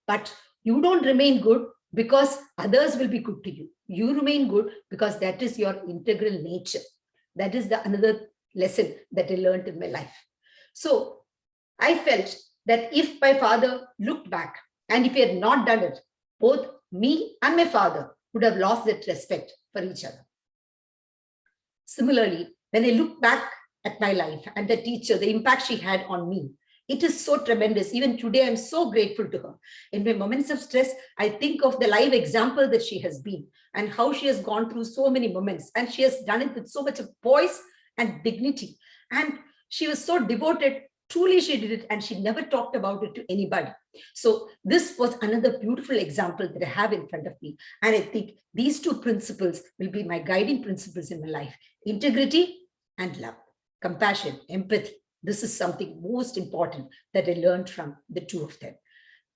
But you don't remain good because others will be good to you. You remain good because that is your integral nature. That is another lesson that I learned in my life. So I felt that if my father looked back and if he had not done it, both me and my father would have lost that respect for each other. Similarly, when I look back at my life and the teacher, the impact she had on me, it is so tremendous. Even today, I'm so grateful to her. In my moments of stress, I think of the live example that she has been and how she has gone through so many moments. And she has done it with so much of poise and dignity. And she was so devoted. Truly, she did it and she never talked about it to anybody. So this was another beautiful example that I have in front of me. And I think these two principles will be my guiding principles in my life. Integrity and love, compassion, empathy. This is something most important that I learned from the two of them.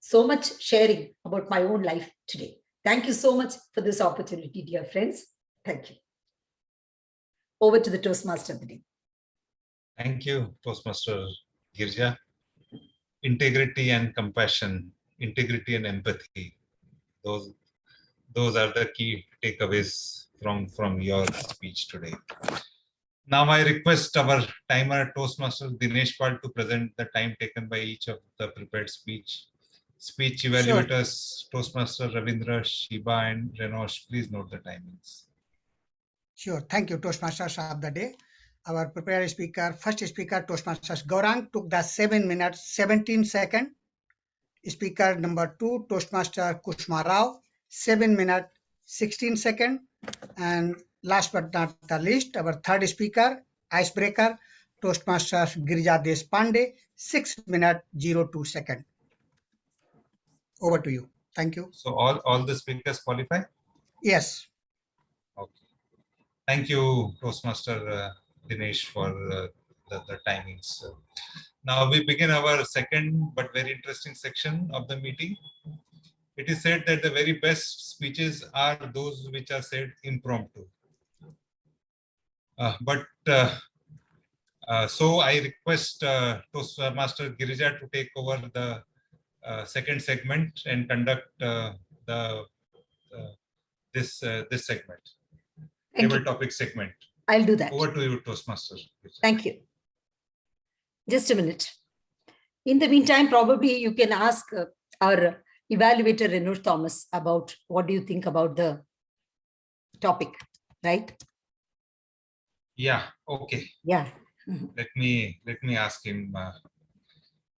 So much sharing about my own life today. Thank you so much for this opportunity, dear friends. Thank you. Over to the Toastmaster of the day. Thank you, Toastmaster Girja. Integrity and compassion, integrity and empathy. Those are the key takeaways from your speech today. Now I request our timer Toastmaster Dinesh Pal to present the time taken by each of the prepared speech evaluators. Sure. Toastmaster Ravindra, Sheeba and Renosh, please note the timings. Sure. Thank you, Toastmasters of the day. Our prepared speaker, first speaker, Toastmaster Gaurang, took the 7 minutes, 17 seconds. Speaker number 2, Toastmaster Kushma Rao, 7 minutes, 16 seconds. And last but not the least, our third speaker, icebreaker, Toastmaster Girija Deshpande, 6 minutes, 02 seconds. Over to you. Thank you. So all the speakers qualify? Yes. Okay. Thank you, Toastmaster Dinesh, for the timings. Now we begin our second but very interesting section of the meeting. It is said that the very best speeches are those which are said impromptu. So I request Toastmaster Girija to take over the second segment and conduct this segment, table topic segment. I'll do that. Over to you, Toastmaster. Thank you. Just a minute. In the meantime, probably you can ask our evaluator Renosh Thomas about what do you think about the topic, right? Yeah. Okay. Yeah. Let me ask him.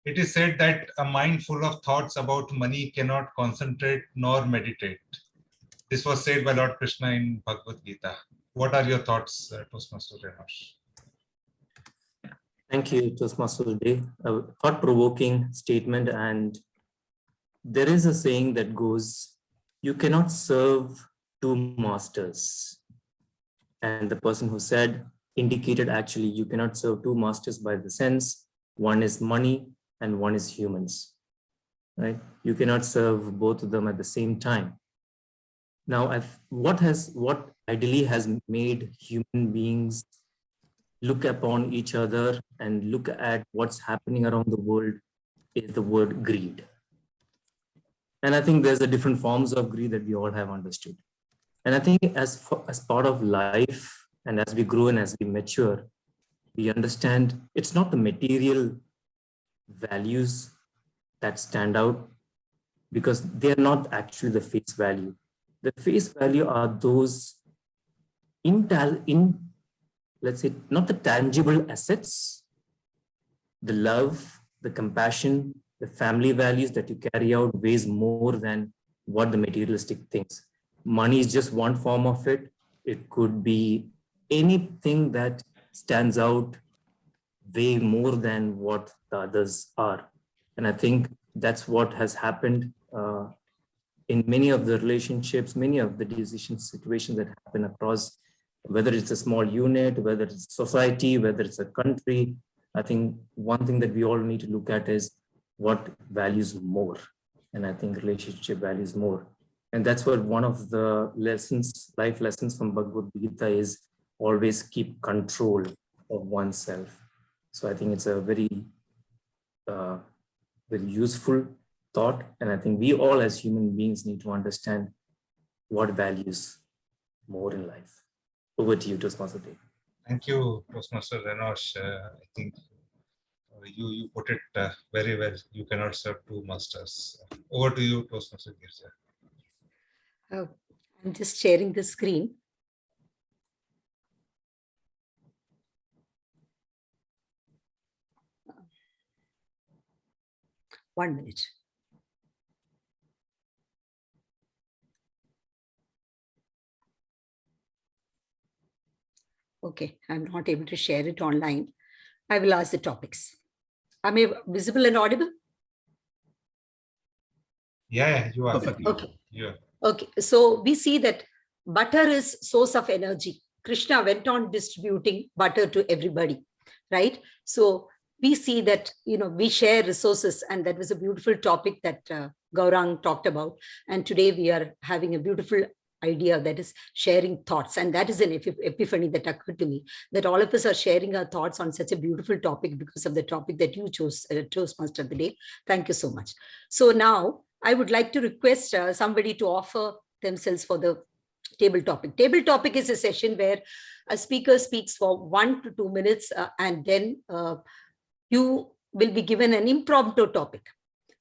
It is said that a mind full of thoughts about money cannot concentrate nor meditate. This was said by Lord Krishna in Bhagavad Gita. What are your thoughts, Toastmaster Renosh? Thank you, Toastmaster today. A thought-provoking statement, and there is a saying that goes, you cannot serve two masters. And the person who said indicated actually you cannot serve two masters by the sense one is money and one is humans, right? You cannot serve both of them at the same time. Now, what ideally has made human beings look upon each other and look at what's happening around the world is the word greed. And I think there's a different forms of greed that we all have understood. And I think as part of life, and as we grow and as we mature, we understand it's not the material values that stand out, because they're not actually the face value. The face value are those let's say, not the tangible assets, the love, the compassion, the family values that you carry out weighs more than what the materialistic things. Money is just one form of it. It could be anything that stands out way more than what the others are. And I think that's what has happened in many of the relationships, many of the decision situations that happen across, whether it's a small unit, whether it's society, whether it's a country. I think one thing that we all need to look at is what values more. And I think relationship values more. And that's what one of the lessons, life lessons from Bhagavad Gita is, always keep control of oneself. So I think it's a very, very useful thought. And I think we all as human beings need to understand what values more in life. Over to you, Toastmaster. Thank you, Toastmaster Renosh. I think you put it very well. You cannot serve two masters. Over to you, Toastmaster Girish. I'm just sharing the screen. One minute. Okay, I'm not able to share it online. I will ask the topics. Am I visible and audible? Yeah, you are. Perfectly. Okay. Yeah. Okay, so we see that butter is source of energy. Krishna went on distributing butter to everybody, right? So we see that, we share resources, and that was a beautiful topic that Gaurang talked about. And today we are having a beautiful idea, that is sharing thoughts. And that is an epiphany that occurred to me, that all of us are sharing our thoughts on such a beautiful topic because of the topic that you chose, Toastmaster of the day. Thank you so much. So now I would like to request somebody to offer themselves for the table topic. Table topic is a session where a speaker speaks for 1 to 2 minutes, and then you will be given an impromptu topic.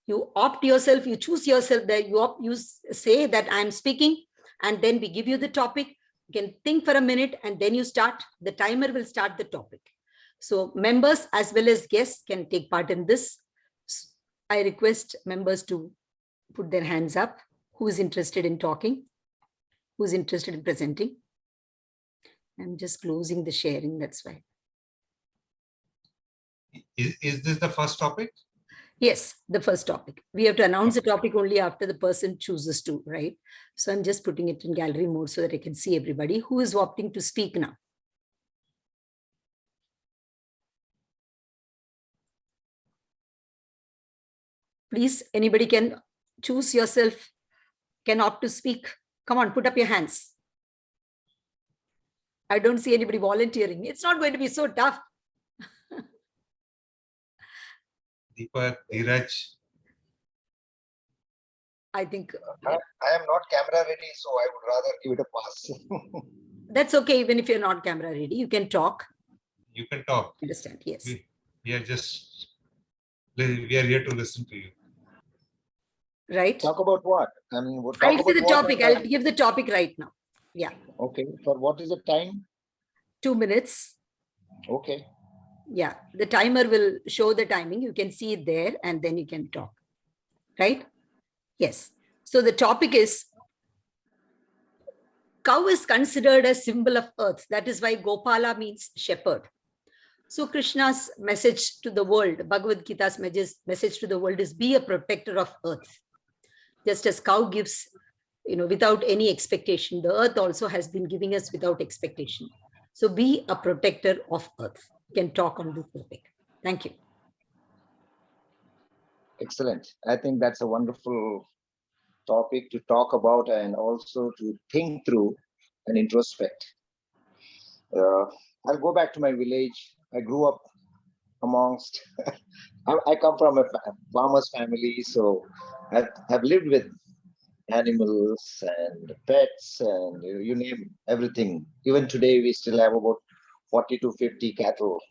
You opt yourself, you choose yourself, that you say that I'm speaking, and then we give you the topic. You can think for a minute and then you start. The timer will start the topic. So members as well as guests can take part in this. I request members to put their hands up. Who is interested in talking? Who is interested in presenting? I'm just closing the sharing, that's why. Is this the first topic? Yes, the first topic. We have to announce the topic only after the person chooses to, right? So I'm just putting it in gallery mode so that I can see everybody. Who is opting to speak now? Please, anybody can choose yourself, can opt to speak. Come on, put up your hands. I don't see anybody volunteering. It's not going to be so tough. Deepak, Dheeraj. I think I am not camera ready, so I would rather give it a pass. that's okay. Even if you're not camera ready, you can talk. You can talk. Understand? Yes. We are here to listen to you. Right. Talk about what? I mean, I'll give the topic. I'll give the topic right now. Yeah. Okay. For what is the time? 2 minutes. Okay. Yeah, the timer will show the timing. You can see it there and then you can talk, right? Yes. So the topic is cow is considered a symbol of earth. That is why Gopala means shepherd. So Krishna's message to the world, Bhagavad Gita's message to the world is be a protector of earth. Just as cow gives, without any expectation, the earth also has been giving us without expectation. So be a protector of earth. You can talk on this topic. Thank you. Excellent. I think that's a wonderful topic to talk about and also to think through and introspect. I'll go back to my village. I grew up amongst, I come from a farmer's family, so I've lived with animals and pets and you name everything. Even today, we still have about 40 to 50 cattle,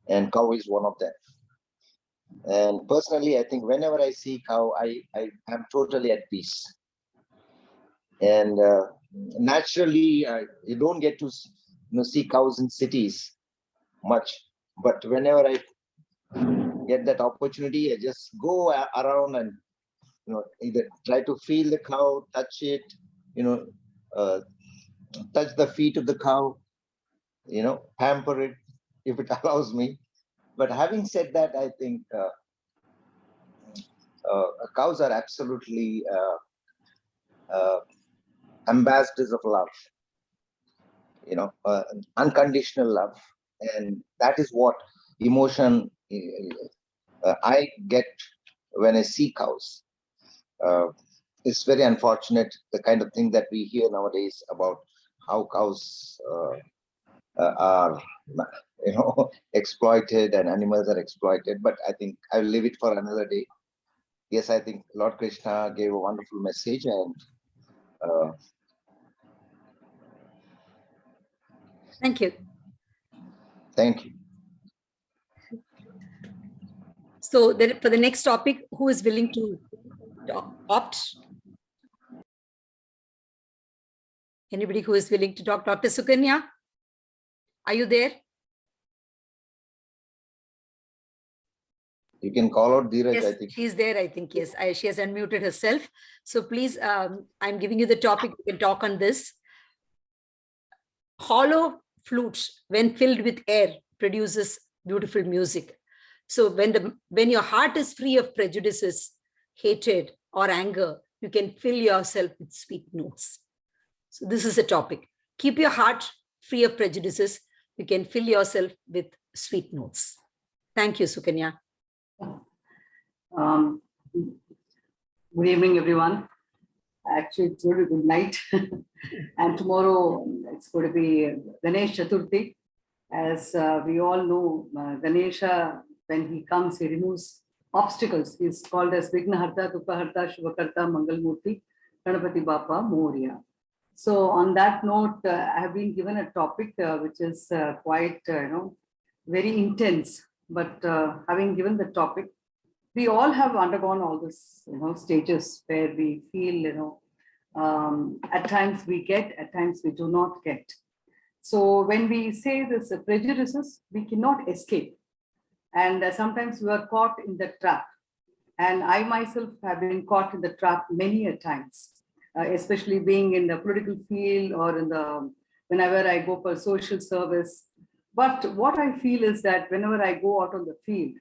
and cow is one of them. And personally, I think whenever I see cow, I am totally at peace. And naturally, you don't get to see cows in cities much, but whenever I get that opportunity, I just go around and either try to feel the cow, touch it, touch the feet of the cow, pamper it if it allows me. But having said that, I think cows are absolutely ambassadors of love, unconditional love. And that is what emotion I get when I see cows. It's very unfortunate, the kind of thing that we hear nowadays about how cows are exploited and animals are exploited, but I think I'll leave it for another day. Yes, I think Lord Krishna gave a wonderful message, and thank you. Thank you. So for the next topic, who is willing to opt? Anybody who is willing to talk? Dr. Sukanya, are you there? You can call out Dheeraj, Yes, I think. she's there, I think, yes. She has unmuted herself. So please, I'm giving you the topic. You can talk on this. Hollow flutes, when filled with air, produces beautiful music. So when your heart is free of prejudices, hatred, or anger, you can fill yourself with sweet notes. So this is a topic. Keep your heart free of prejudices. You can fill yourself with sweet notes. Thank you, Sukanya. Good evening, everyone. Actually, it's going to be good night. And tomorrow, it's going to be Ganesh Chaturthi. As we all know, Ganesha, when he comes, he removes obstacles. He's called as Vignaharta, Dukkhaharta, Shivakarta, Mangalmurti, Ganapati Bappa, Moria. So on that note, I have been given a topic which is quite, very intense. But having given the topic, we all have undergone all this, stages where we feel, at times we get, at times we do not get. So when we say this prejudices, we cannot escape. And sometimes we are caught in the trap. And I myself have been caught in the trap many a times, especially being in the political field or whenever I go for social service. But what I feel is that whenever I go out on the field,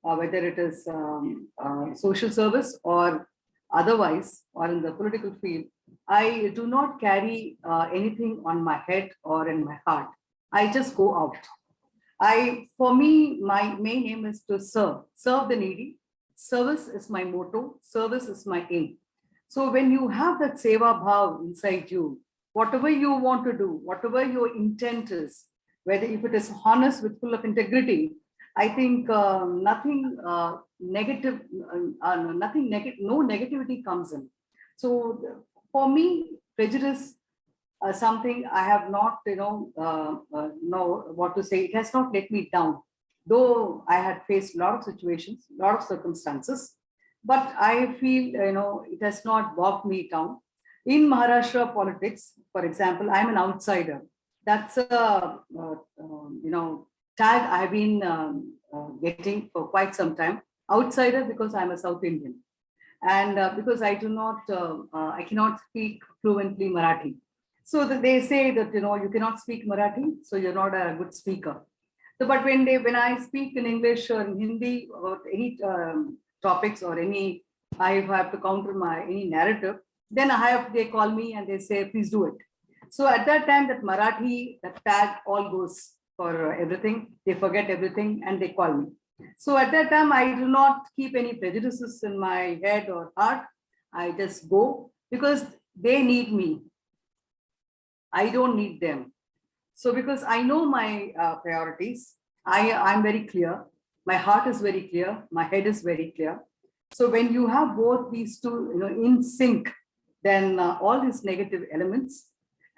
whether it is social service or otherwise, or in the political field, I do not carry anything on my head or in my heart. I just go out. For me, my main aim is to serve the needy. Service is my motto. Service is my aim. So when you have that seva bhav inside you, whatever you want to do, whatever your intent is, whether if it is honest with full of integrity, I think nothing negative, no negativity comes in. So for me, prejudice something I have not, know what to say. It has not let me down, though I had faced a lot of situations, a lot of circumstances. But I feel, it has not bogged me down. In Maharashtra politics, for example, I'm an outsider. That's a, tag I've been getting for quite some time. Outsider because I'm a South Indian, and because I I cannot speak fluently Marathi. So that they say that you cannot speak Marathi, so you're not a good speaker. So, but when I speak in English or in Hindi about any topics or any, I have to counter any narrative, then they call me and they say, please do it. So at that time, that Marathi, that tag all goes for everything. They forget everything and they call me. So at that time, I do not keep any prejudices in my head or heart. I just go because they need me. I don't need them. So because I know my priorities, I'm very clear. My heart is very clear. My head is very clear. So when you have both these two, in sync, then all these negative elements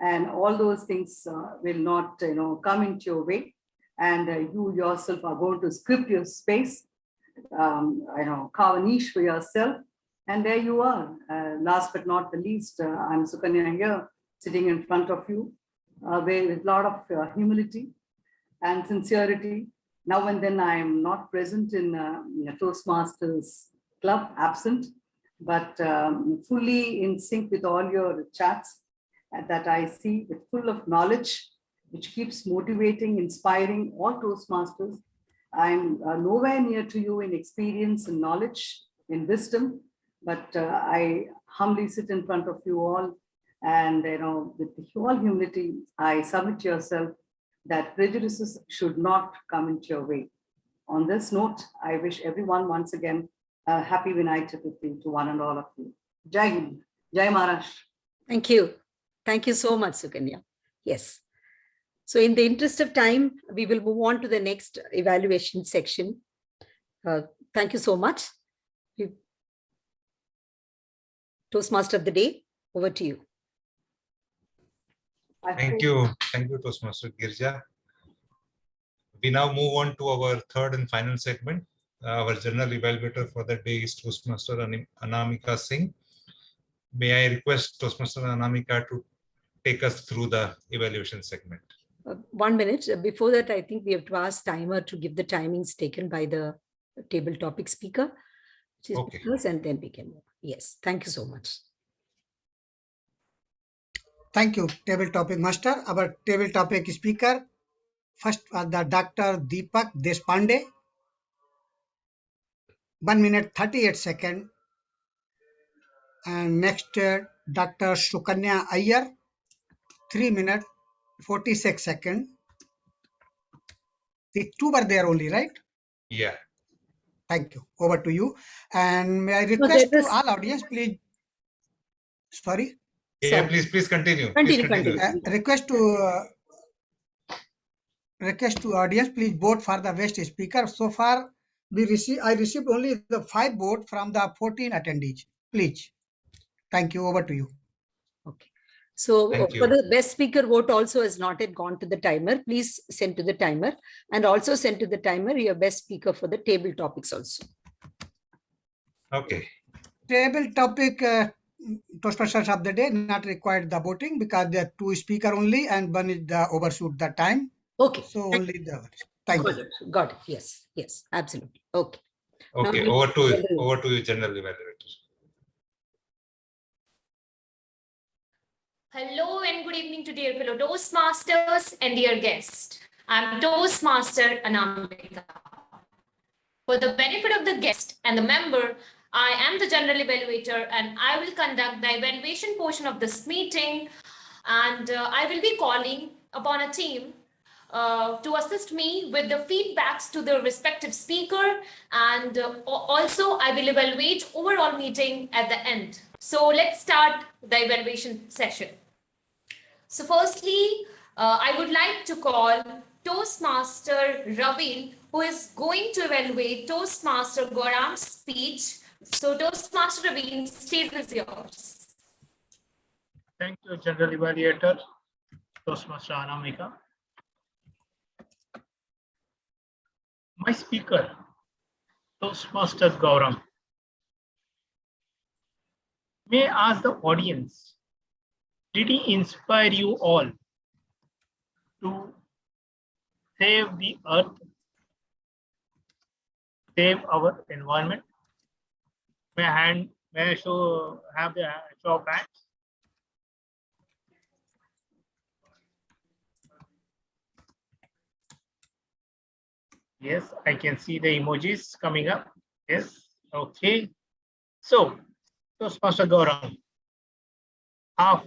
and all those things will not, come into your way. And you yourself are going to script your space, carve a niche for yourself. And there you are. Last but not the least, I'm Sukanya here, sitting in front of you, with a lot of humility and sincerity. Now and then I am not present in Toastmasters Club, absent, but fully in sync with all your chats that I see, with full of knowledge, which keeps motivating, inspiring all Toastmasters. I'm nowhere near to you in experience and knowledge, in wisdom, but I humbly sit in front of you all. And with all humility, I submit to yourself that prejudices should not come into your way. On this note, I wish everyone once again a happy Vinayak Chaturthi to one and all of you. Jai Hind, Jai Maharashtra. Thank you. Thank you so much, Sukanya. Yes. So in the interest of time, we will move on to the next evaluation section. Thank you so much. Toastmaster of the day, over to you. Thank you, Toastmaster Girija. We now move on to our third and final segment. Our general evaluator for the day is Toastmaster Anamika Singh. May I request Toastmaster Anamika to take us through the evaluation segment? 1 minute. Before that, I think we have to ask timer to give the timings taken by the table topic speaker. Okay. And then we can move. Yes, thank you so much. Thank you, table topic master. Our table topic speaker, first the Dr. Deepak Deshpande, 1 minute 38 seconds. And next, Dr. Sukanya Iyer, 3 minutes 46 seconds. The two were there only, right? Yeah. Thank you. Over to you. And may I request to all audience, please. Sorry. Yeah, please continue. Continue. Request to audience, please vote for the best speaker. So far, I received only the 5 votes from the 14 attendees. Please. Thank you. Over to you. Okay. So for the best speaker vote also has not yet gone to the timer. Please send to the timer, and also send to the timer your best speaker for the table topics also. Okay. Table topic, Toastmasters of the day, not required the voting because there are 2 speakers only and 1 is the overshoot the time. Okay. So only the thank you. Got it. Yes, absolutely. Okay. Okay, now, over to you, general evaluator. Hello and good evening to dear fellow Toastmasters and dear guests. I'm Toastmaster Anamika. For the benefit of the guest and the member, I am the general evaluator and I will conduct the evaluation portion of this meeting, and I will be calling upon a team to assist me with the feedbacks to the respective speaker, and also I will evaluate overall meeting at the end. So let's start the evaluation session. So firstly, I would like to call Toastmaster Ravindra, who is going to evaluate Toastmaster Gauram's speech. So Toastmaster Ravindra, stage is yours. Thank you, General Evaluator, Toastmaster Anamika. My speaker, Toastmaster Gauram. May I ask the audience, did he inspire you all to save the earth, save our environment. May I have the show of hands? Yes, I can see the emojis coming up. Yes, okay. So, Toastmaster Gaurang, half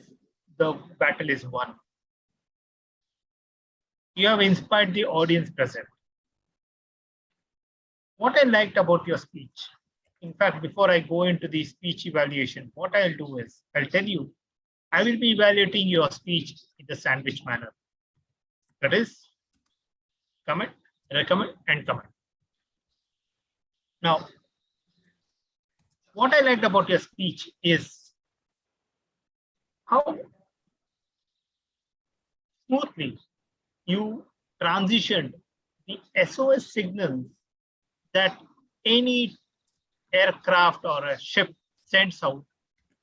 the battle is won. You have inspired the audience present. What I liked about your speech, in fact, before I go into the speech evaluation, what I'll do is, I'll tell you, I will be evaluating your speech in the sandwich manner. That is, comment, recommend, and comment. Now, what I liked about your speech is how smoothly you transitioned the SOS signals that any aircraft or a ship sends out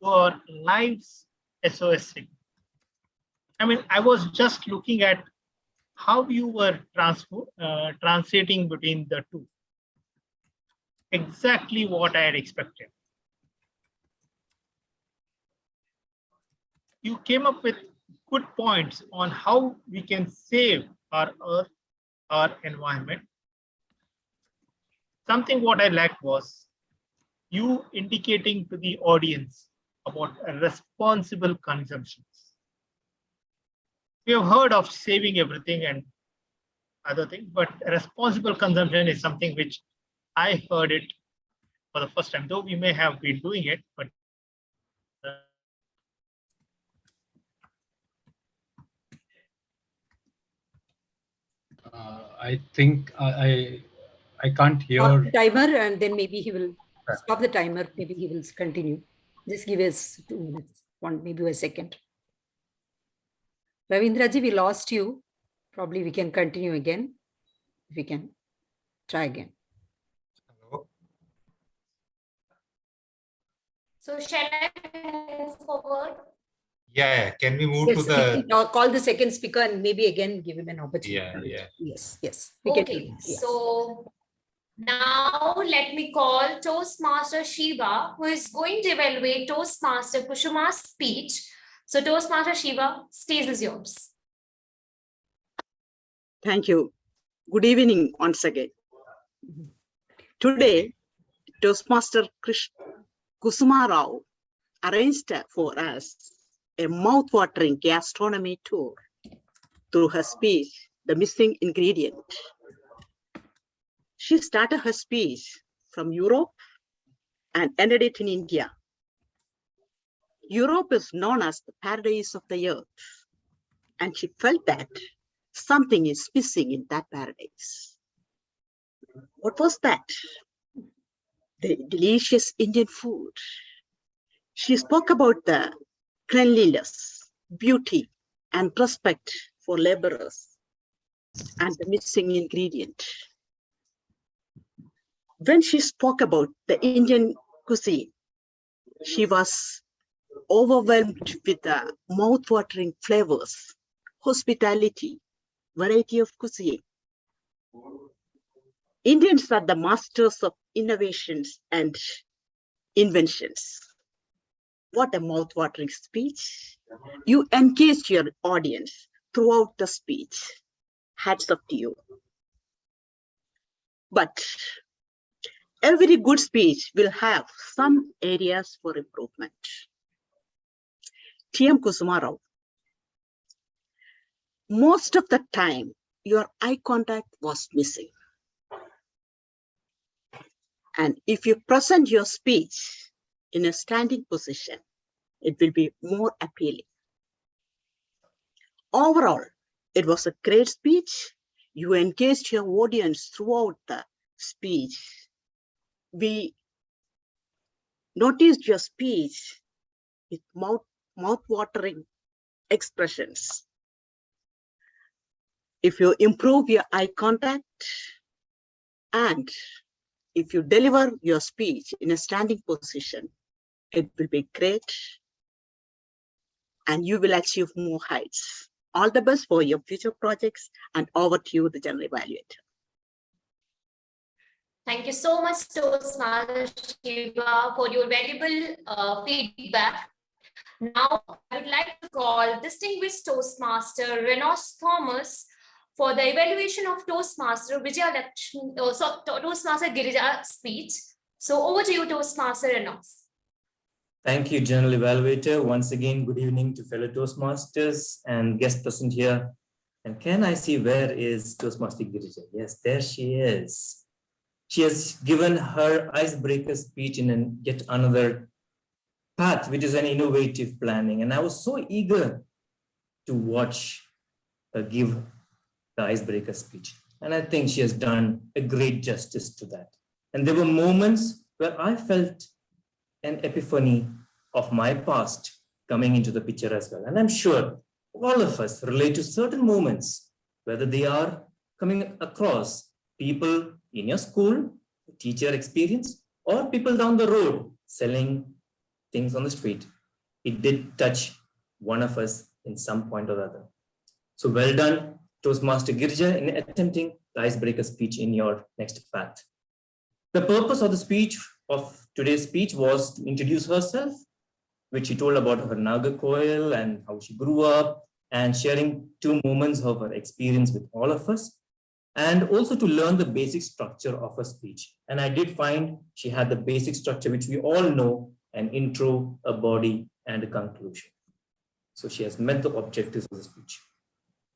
to our live SOS signal. I mean, I was just looking at how you were translating between the two. Exactly what I had expected. You came up with good points on how we can save our earth, our environment. Something what I liked was you indicating to the audience about responsible consumptions. We have heard of saving everything and other things, but responsible consumption is something which I heard it for the first time, though we may have been doing it, but I think I can't hear. Stop the timer, and then maybe he will stop the timer. Maybe he will continue. Just give us 2 minutes, maybe a second. Ravindra ji, we lost you. Probably we can continue again. If we can try again. Hello. So shall I move forward? Yeah. Can we move to the? Call the second speaker and maybe again give him an opportunity. Yeah. Yes. Okay. So now let me call Toastmaster Sheeba, who is going to evaluate Toastmaster Kushuma's speech. So Toastmaster Sheeba, stage is yours. Thank you. Good evening once again. Today, Toastmaster Kusuma Rao arranged for us a mouth-watering gastronomy tour through her speech, The Missing Ingredient. She started her speech from Europe and ended it in India. Europe is known as the paradise of the earth, and she felt that something is missing in that paradise. What was that? The delicious Indian food. She spoke about the cleanliness, beauty, and respect for laborers, and the missing ingredient. When she spoke about the Indian cuisine, she was overwhelmed with the mouth-watering flavors, hospitality, variety of cuisine. Indians are the masters of innovations and inventions. What a mouth-watering speech. You engaged your audience throughout the speech. Hats off to you. But every good speech will have some areas for improvement. TM Kusuma Rao, most of the time, your eye contact was missing. And if you present your speech in a standing position, it will be more appealing. Overall, it was a great speech. You engaged your audience throughout the speech. We noticed your speech with mouth-watering expressions. If you improve your eye contact and if you deliver your speech in a standing position, it will be great and you will achieve more heights. All the best for your future projects, and over to you, the general evaluator. Thank you so much, Toastmaster Sheeba, for your valuable feedback. Now, I would like to call distinguished Toastmaster Renosh Thomas for the evaluation of Toastmaster Toastmaster Girija's speech. So over to you, Toastmaster Renosh. Thank you, General Evaluator. Once again, good evening to fellow Toastmasters and guests present here. And can I see where is Toastmaster Girija? Yes, there she is. She has given her icebreaker speech in yet another path, which is an innovative planning. And I was so eager to watch her give the icebreaker speech. And I think she has done a great justice to that. And there were moments where I felt an epiphany of my past coming into the picture as well. And I'm sure all of us relate to certain moments, whether they are coming across people in your school, teacher experience, or people down the road selling things on the street. It did touch one of us in some point or other. So well done, Toastmaster Girija, in attempting the icebreaker speech in your next path. The purpose of the speech, of today's speech, was to introduce herself, which she told about her Nagarkoil and how she grew up, and sharing 2 moments of her experience with all of us, and also to learn the basic structure of her speech. And I did find she had the basic structure, which we all know: an intro, a body, and a conclusion. So she has met the objectives of the speech.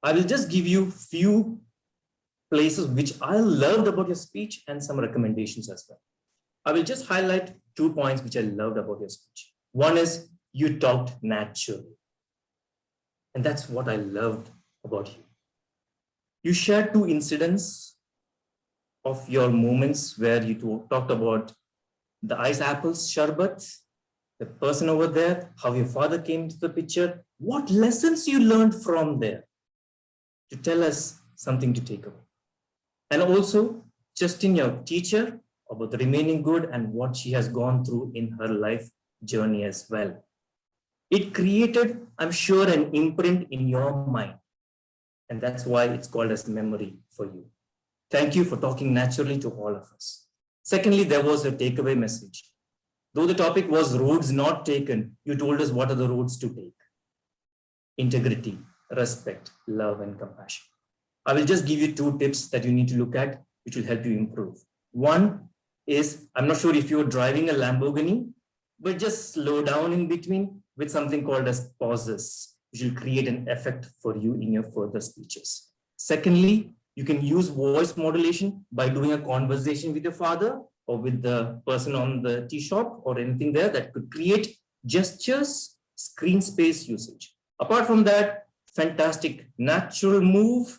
I will just give you few places which I loved about your speech and some recommendations as well. I will just highlight 2 points which I loved about your speech. One is you talked naturally. And that's what I loved about you. You shared 2 incidents of your moments where you talked about the ice apples, sharbat, the person over there, how your father came into the picture, what lessons you learned from there, to tell us something to take away. And also just in your teacher about the remaining good and what she has gone through in her life journey as well. It created, I'm sure, an imprint in your mind. And that's why it's called as memory for you. Thank you for talking naturally to all of us. Secondly, there was a takeaway message. Though the topic was roads not taken, you told us what are the roads to take. Integrity, respect, love, and compassion. I will just give you 2 tips that you need to look at, which will help you improve. One is, I'm not sure if you're driving a Lamborghini, but just slow down in between with something called as pauses, which will create an effect for you in your further speeches. Secondly, you can use voice modulation by doing a conversation with your father or with the person on the tea shop or anything there that could create gestures, screen space usage. Apart from that, fantastic natural move,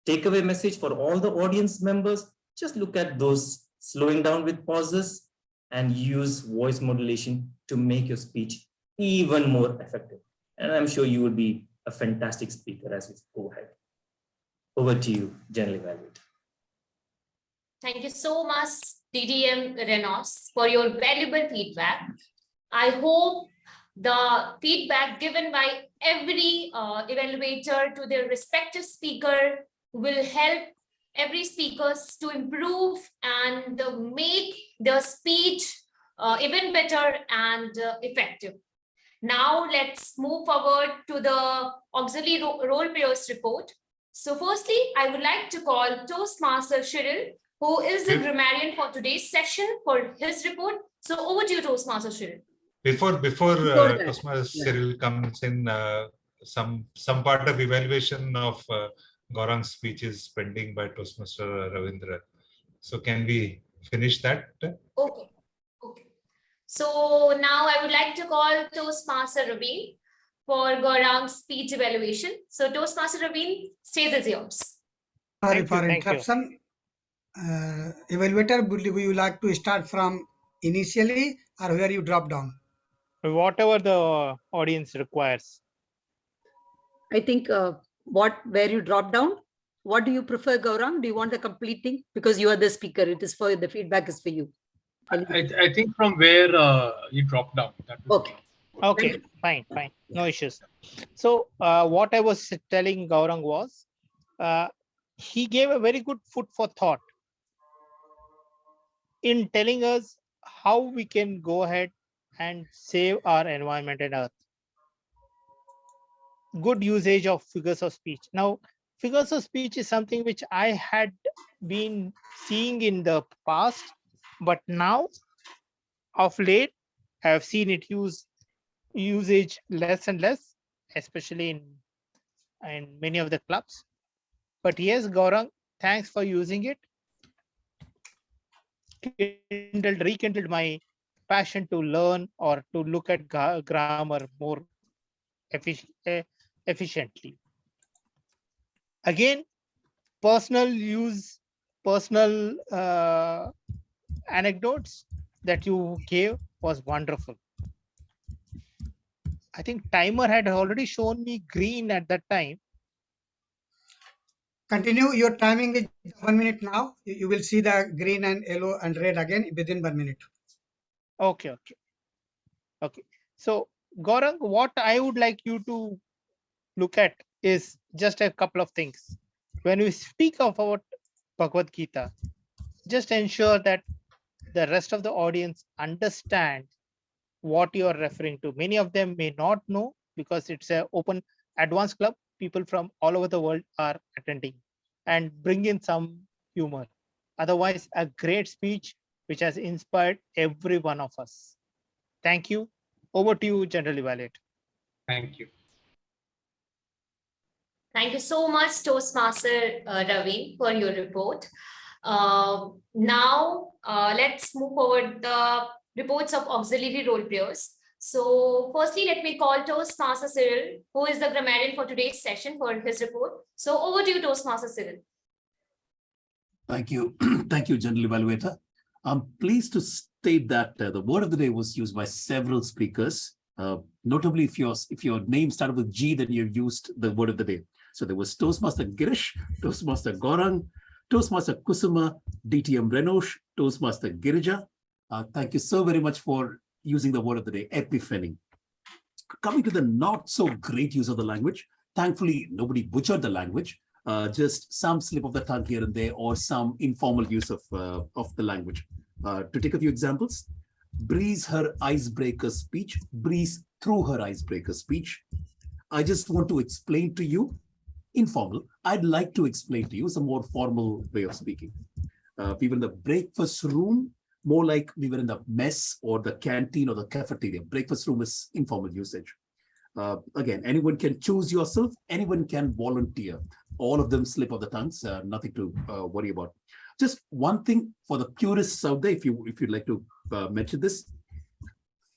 takeaway message for all the audience members. Just look at those slowing down with pauses and use voice modulation to make your speech even more effective. And I'm sure you will be a fantastic speaker as we go ahead. Over to you, General Evaluator. Thank you so much, DDM Renosh, for your valuable feedback. I hope the feedback given by every evaluator to their respective speaker will help every speaker to improve and make their speech even better and effective. Now let's move forward to the auxiliary role players report. So firstly, I would like to call Toastmaster Cyril, who is the grammarian for today's session, for his report. So over to you, Toastmaster Cyril. Before Toastmaster Cyril comes in, some part of evaluation of Gaurang's speech is pending by Toastmaster Ravindra. So can we finish that? Okay. So now I would like to call Toastmaster Ravindra for Gaurang's speech evaluation. So Toastmaster Ravindra, stage is yours. Sorry for interruption. Evaluator, would you like to start from initially or where you drop down? Whatever the audience requires. I think where you drop down. What do you prefer, Gaurang? Do you want the complete thing? Because you are the speaker. It is for the feedback is for you. I think from where you drop down. Okay. Okay, fine. No issues. So what I was telling Gaurang was, he gave a very good food for thought in telling us how we can go ahead and save our environment and earth. Good usage of figures of speech. Now, figures of speech is something which I had been seeing in the past, but now of late, I have seen it usage less and less, especially in many of the clubs. But yes, Gaurang, thanks for using it. Rekindled my passion to learn or to look at grammar more efficiently. Again, personal anecdotes that you gave was wonderful. I think timer had already shown me green at that time. Continue. Your timing is 1 minute now. You will see the green and yellow and red again within 1 minute. Okay. So, Gaurang, what I would like you to look at is just a couple of things. When we speak about Bhagavad Gita, just ensure that the rest of the audience understand what you are referring to. Many of them may not know because it's an open advanced club. People from all over the world are attending, and bring in some humor. Otherwise, a great speech which has inspired every one of us. Thank you. Over to you, General Evaluate. Thank you. Thank you so much, Toastmaster Ravi, for your report. Now, let's move forward the reports of auxiliary role players. So firstly, let me call Toastmaster Cyril, who is the grammarian for today's session, for his report. So over to you, Toastmaster Cyril. Thank you. Thank you, General Evaluator. I'm pleased to state that the word of the day was used by several speakers. Notably, if your name started with G, then you've used the word of the day. So there was Toastmaster Girish, Toastmaster Gaurang, Toastmaster Kusuma, DTM Renosh, Toastmaster Girija. Thank you so very much for using the word of the day, epiphany. Coming to the not so great use of the language, thankfully, nobody butchered the language, just some slip of the tongue here and there, or some informal use of the language. To take a few examples, breeze her icebreaker speech, breeze through her icebreaker speech. I just want to explain to you, informal, I'd like to explain to you some more formal way of speaking. We were in the breakfast room, more like we were in the mess or the canteen or the cafeteria. Breakfast room is informal usage. Again, anyone can choose yourself, anyone can volunteer. All of them slip of the tongues, nothing to worry about. Just one thing for the purists out there, if you'd like to mention this,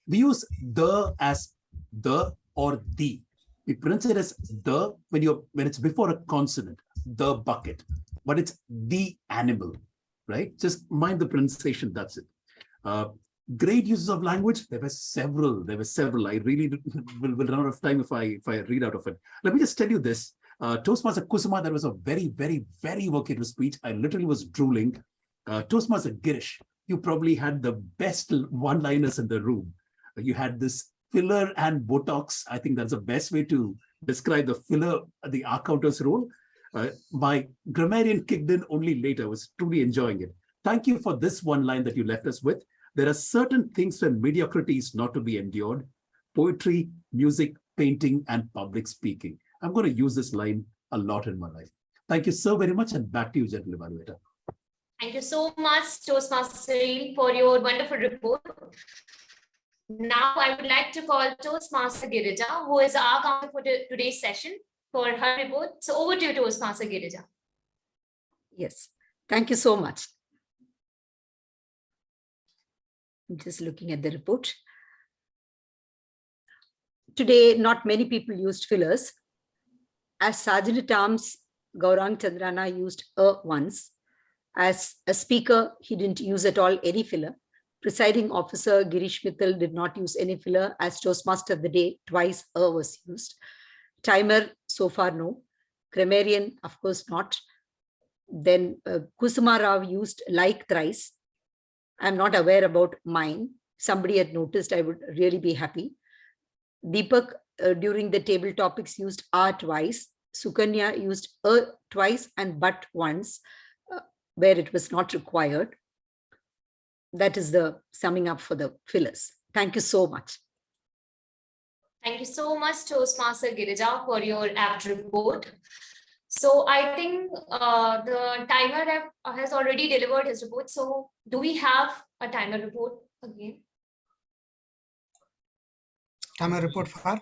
we use the as the or the. We pronounce it as the when it's before a consonant, the bucket, but it's the animal, right? Just mind the pronunciation, that's it. Great uses of language, there were several. I really will run out of time if I read out of it. Let me just tell you this. Toastmaster Kusuma, that was a very, very, very evocative speech. I literally was drooling. Toastmaster Girish, you probably had the best one-liners in the room. You had this filler and Botox. I think that's the best way to describe the filler, the R-Counter's role. My grammarian kicked in only later. I was truly enjoying it. Thank you for this one line that you left us with. There are certain things where mediocrity is not to be endured. Poetry, music, painting, and public speaking. I'm going to use this line a lot in my life. Thank you so very much, and back to you, General Evaluator. Thank you so much, Toastmaster Cyril, for your wonderful report. Now, I would like to call Toastmaster Girija, who is our counter for today's session, for her report. So over to you, Toastmaster Girija. Yes, thank you so much. I'm just looking at the report. Today, not many people used fillers. As Sergeant at Arms, Gaurang Chandrana used once. As a speaker, he didn't use at all any filler. Presiding officer Girish Mittal did not use any filler. As Toastmaster of the day, twice was used. Timer, so far no. Grammarian, of course not. Then Kusuma Rao used like thrice. I'm not aware about mine. Somebody had noticed, I would really be happy. Deepak, during the table topics, used "are" twice. Sukanya used "a" twice and "but" once, where it was not required. That is the summing up for the fillers. Thank you so much. Thank you so much, Toastmaster Girija, for your apt report. So I think the timer has already delivered his report. So do we have a timer report again? Timer report for?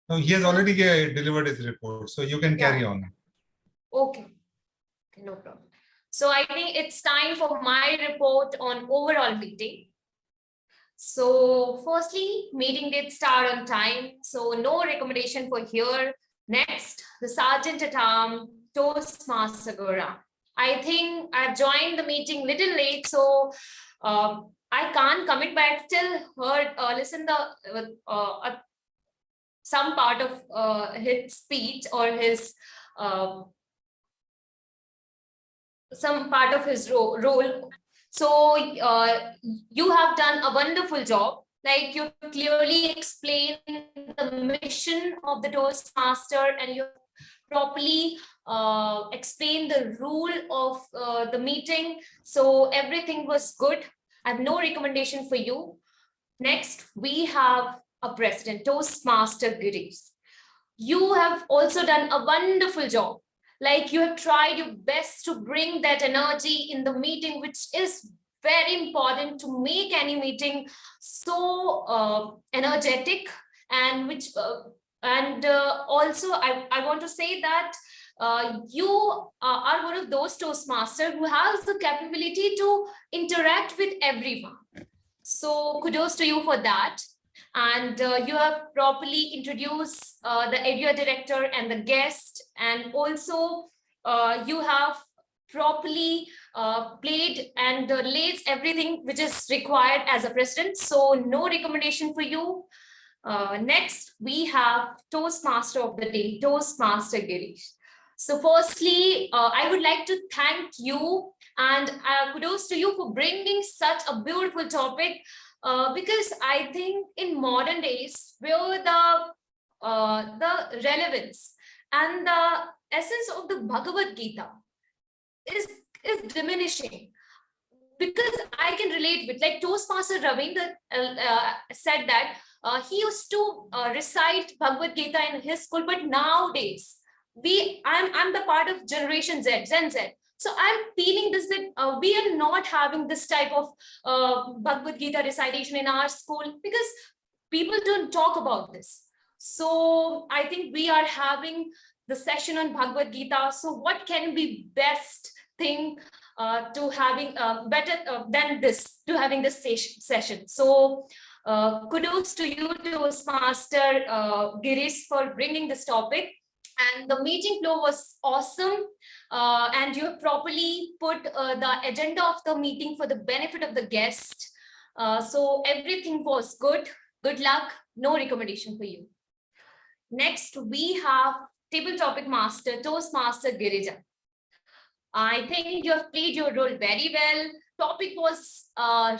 No, he has already delivered his report, so you can carry on. Okay, no problem. So I think it's time for my report on overall meeting. So firstly, meeting did start on time. So no recommendation for here. Next, the Sergeant at Arms, Toastmaster Gora. I think I've joined the meeting little late, so I can't commit, but I still heard, listen the some part of his speech or his some part of his role. So you have done a wonderful job. Like you clearly explained the mission of the Toastmaster, and you properly explained the rule of the meeting. So everything was good. I have no recommendation for you. Next, we have a president, Toastmaster Girish. You have also done a wonderful job. Like you have tried your best to bring that energy in the meeting, which is very important to make any meeting so energetic, and which also I want to say that you are one of those Toastmasters who has the capability to interact with everyone. So kudos to you for that. And you have properly introduced the area director and the guest, and also you have properly played and laid everything which is required as a president. So no recommendation for you. Next, we have Toastmaster of the day, Toastmaster Girish. So firstly, I would like to thank you and kudos to you for bringing such a beautiful topic. Because I think in modern days, where the relevance and the essence of the Bhagavad Gita is diminishing, because I can relate with, like Toastmaster Ravindra said that he used to recite Bhagavad Gita in his school, but nowadays I'm the part of Generation Z, Gen Z. So I'm feeling this, that we are not having this type of Bhagavad Gita recitation in our school, because people don't talk about this. So I think we are having the session on Bhagavad Gita. So what can be best thing to having better than this, to having this session? So kudos to you, Toastmaster Girish, for bringing this topic. And the meeting flow was awesome. And you have properly put the agenda of the meeting for the benefit of the guest. So everything was good. Good luck. No recommendation for you. Next, we have table topic master, Toastmaster Girija. I think you have played your role very well. Topic was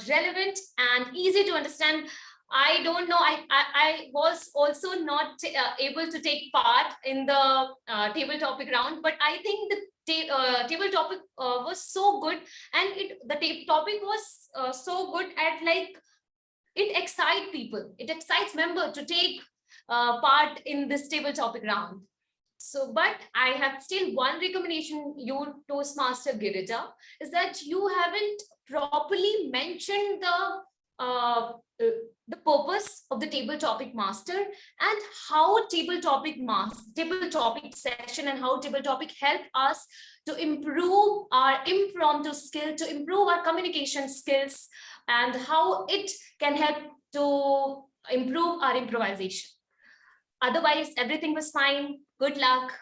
relevant and easy to understand. I don't know, I was also not able to take part in the table topic round, but I think the table topic was so good, and the topic was so good at, like, it excites people. It excites members to take part in this table topic round. So, but I have still one recommendation, you Toastmaster Girija, is that you haven't properly mentioned the purpose of the table topic master, and how table topic session and how table topic help us to improve our impromptu skill, to improve our communication skills, and how it can help to improve our improvisation. Otherwise, everything was fine. Good luck.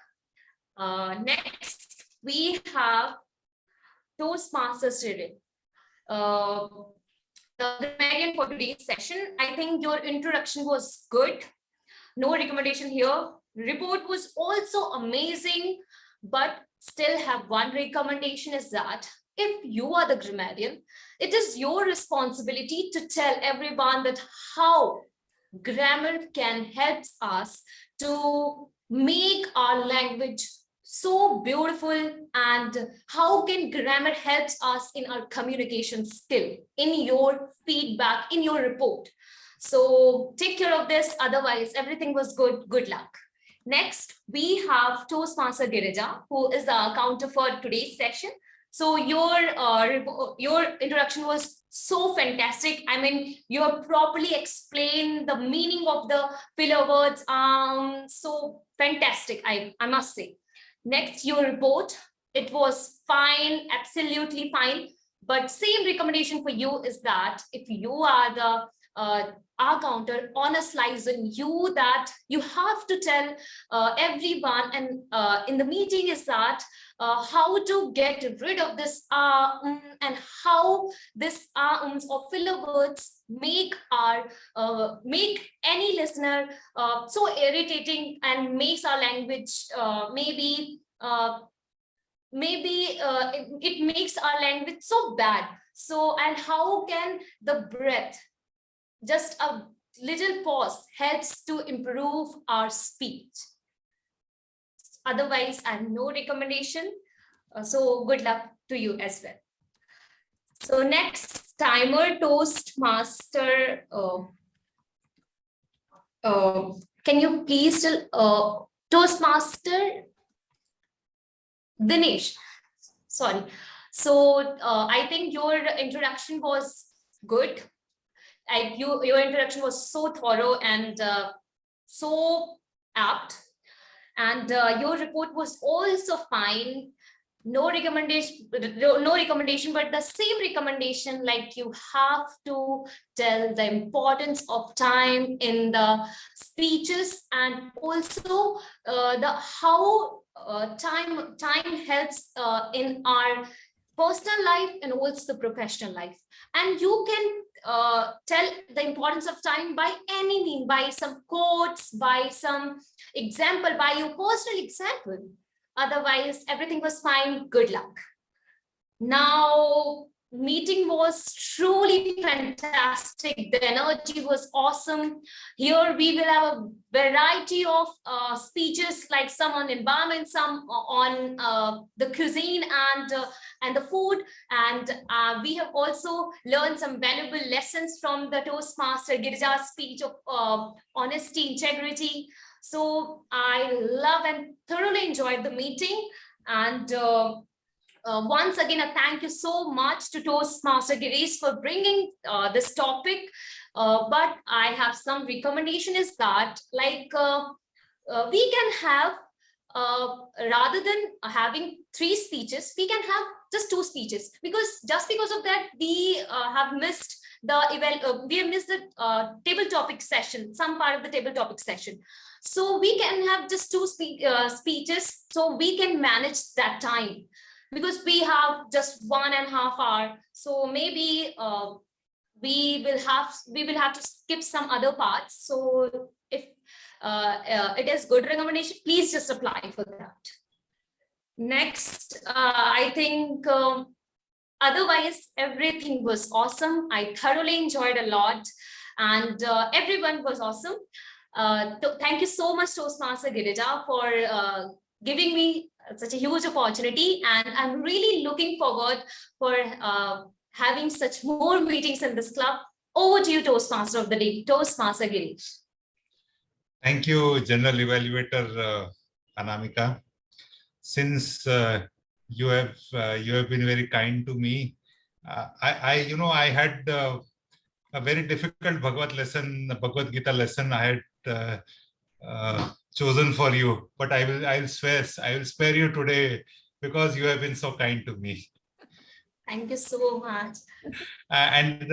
Next, we have Toastmaster Cyril. The grammarian for today's session. I think your introduction was good. No recommendation here. Report was also amazing, but still have one recommendation, is that if you are the grammarian, it is your responsibility to tell everyone that how grammar can help us to make our language so beautiful, and how can grammar helps us in our communication skill, in your feedback, in your report. So take care of this, otherwise everything was good. Good luck. Next, we have Toastmaster Girija, who is the counter for today's session. So your introduction was so fantastic. I mean, you have properly explained the meaning of the filler words. So fantastic, I must say. Next, your report. It was fine, absolutely fine. But same recommendation for you is that if you are the our counter on a slide, and you have to tell everyone and in the meeting is that how to get rid of this and how this or filler words make any listener so irritating and makes our language it makes our language so bad. So, and how can the breath, just a little pause, helps to improve our speech? Otherwise, I have no recommendation. So good luck to you as well. So next timer, Toastmaster. Can you please tell Toastmaster Dinesh? Sorry. So I think your introduction was good. Your introduction was so thorough and so apt, and your report was also fine. No recommendation, but the same recommendation, like you have to tell the importance of time in the speeches, and also how time helps in our personal life and also the professional life. And you can tell the importance of time by any means, by some quotes, by some example, by your personal example. Otherwise, everything was fine. Good luck. Now, meeting was truly fantastic. The energy was awesome. Here we will have a variety of speeches, like some on environment, some on the cuisine and the food. And we have also learned some valuable lessons from the Toastmaster Girija's speech of honesty, integrity. So I love and thoroughly enjoyed the meeting. And once again, a thank you so much to Toastmaster Girish for bringing this topic. But I have some recommendation is that, like, we can have, rather than having 3 speeches, we can have just 2 speeches, because of that, we have missed the table topic session, some part of the table topic session. So we can have just 2 speeches, so we can manage that time, because we have just 1.5 hours. So maybe we will have to skip some other parts. So if it is good recommendation, please just apply for that. Next, I think otherwise everything was awesome. I thoroughly enjoyed a lot, and everyone was awesome. Thank you so much, Toastmaster Girija, for giving me such a huge opportunity, and I'm really looking forward for having such more meetings in this club. Over to you, Toastmaster of the Day, Toastmaster Girish. Thank you, General Evaluator Anamika. Since you have been very kind to me, I had a very difficult Bhagavad Gita lesson I had chosen for you, but I will spare you today, because you have been so kind to me. Thank you so much. And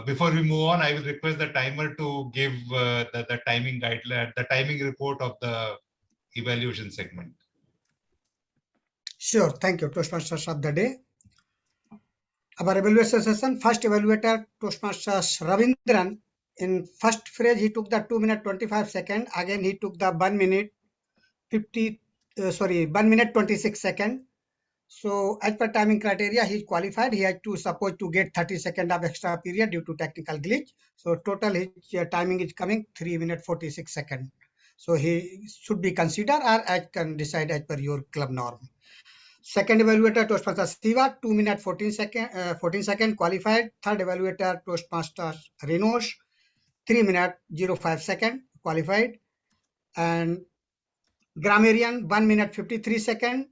before we move on, I will request the timer to give the timing guideline, the timing report of the evaluation segment. Sure, thank you, Toastmasters of the Day. Our evaluation session, first evaluator, Toastmaster Ravindra. In first phrase, he took the 2 minutes 25 seconds. Again, he took the 1 minute 26 seconds. So as per timing criteria, he is qualified. He has to suppose to get 30 seconds of extra period due to technical glitch. So total his timing is coming 3 minutes 46 seconds. So he should be considered or I can decide as per your club norm. Second evaluator Toastmaster Shiva 2 minutes 14 second qualified. Third evaluator Toastmaster Renosh 3 minutes 05 second qualified. And grammarian 1 minute 53 second.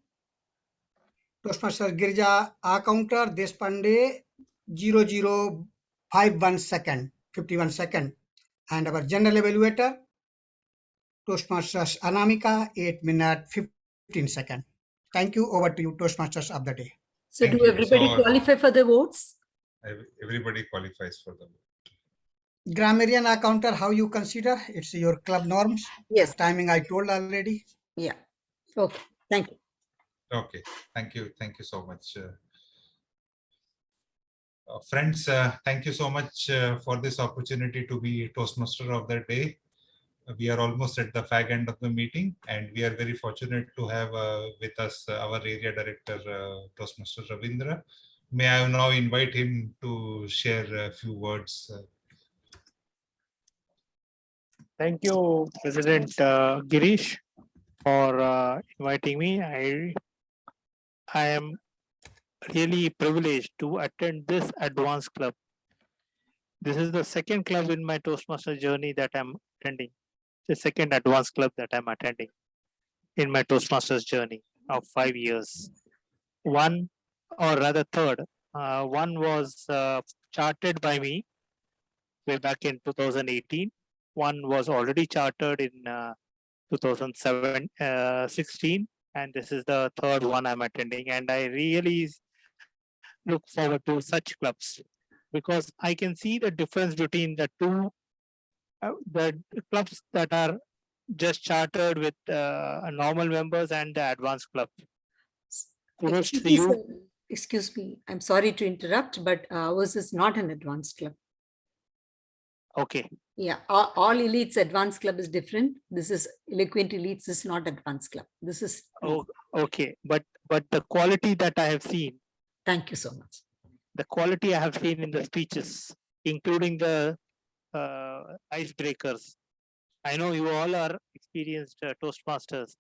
Toastmaster Girja A counter Deshpande 0051 second 51 second. And our general evaluator Toastmasters Anamika 8 minutes 15 second. Thank you. Over to you, Toastmasters of the day. So Thank do you. everybody So- qualify for the votes? Everybody qualifies for the vote. Grammarian A counter, how you consider? It's your club norms. Yes. Timing I told already. Yeah. Okay. Thank you. Okay, thank you. Thank you so much. Friends, thank you so much for this opportunity to be Toastmaster of the day. We are almost at the fag end of the meeting, and we are very fortunate to have with us our area director, Toastmaster Ravindra. May I now invite him to share a few words. Thank you, President Girish, for inviting me. I am really privileged to attend this advanced club. This is the second club in my Toastmaster journey that I'm attending. The second advanced club that I'm attending in my Toastmasters journey of 5 years. One, or rather third, one was chartered by me way back in 2018. One was already chartered in 2016, and this is the third one I'm attending. And I really look forward to such clubs because I can see the difference between the two, the clubs that are just chartered with normal members and the advanced club. Kudos to you. Excuse me. I'm sorry to interrupt, but ours is not an advanced club. Okay. Yeah, all elites advanced club is different. This is Eloquent elites is not advanced club. This is Okay, but the quality that I have seen. Thank you so much. The quality I have seen in the speeches, including the icebreakers. I know you all are experienced Toastmasters,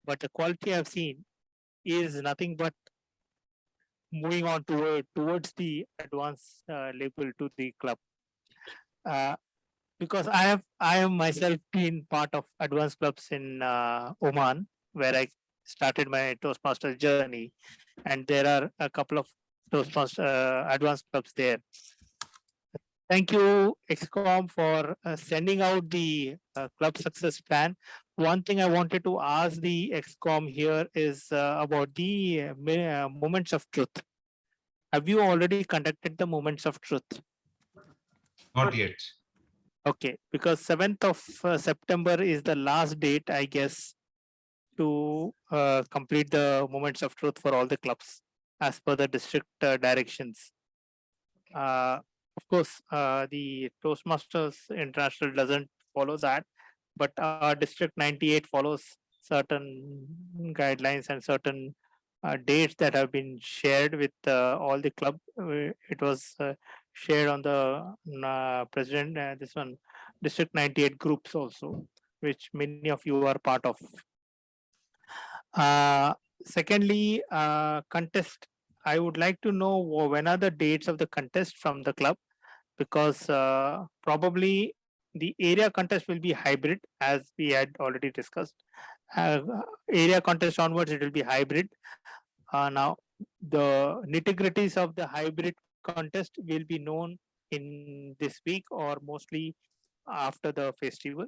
but the quality I've seen is nothing but moving on towards the advanced level to the club. Because I have myself been part of advanced clubs in Oman, where I started my Toastmaster journey, and there are a couple of Toastmaster advanced clubs there. Thank you, XCOM, for sending out the club success plan. One thing I wanted to ask the XCOM here is about the moments of truth. Have you already conducted the moments of truth? Not yet. Okay, because 7th of September is the last date, I guess, to complete the moments of truth for all the clubs as per the district directions. Of course, the Toastmasters International doesn't follow that, but our District 98 follows certain guidelines and certain dates that have been shared with all the club. It was shared on the president, this one, District 98 groups also, which many of you are part of. Secondly, contest. I would like to know when are the dates of the contest from the club, because probably the area contest will be hybrid, as we had already discussed. Area contest onwards, it will be hybrid. Now, the nitty-gritties of the hybrid contest will be known in this week or mostly after the festival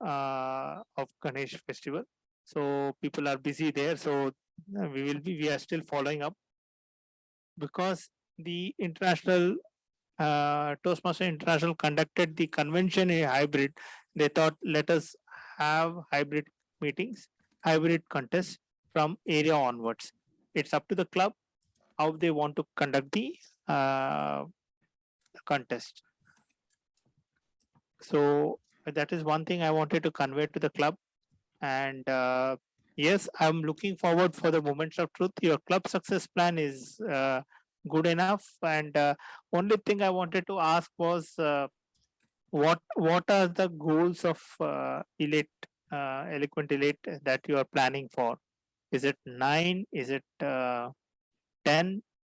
of Ganesh festival. So people are busy there. So we are still following up, because the international Toastmaster International conducted the convention in hybrid. They thought, let us have hybrid meetings, hybrid contests from area onwards. It's up to the club how they want to conduct the contest. So that is one thing I wanted to convey to the club. And yes, I'm looking forward for the moments of truth. Your club success plan is good enough. And only thing I wanted to ask was what are the goals of Eloquent Elite that you are planning for? Is it 9? Is it 10?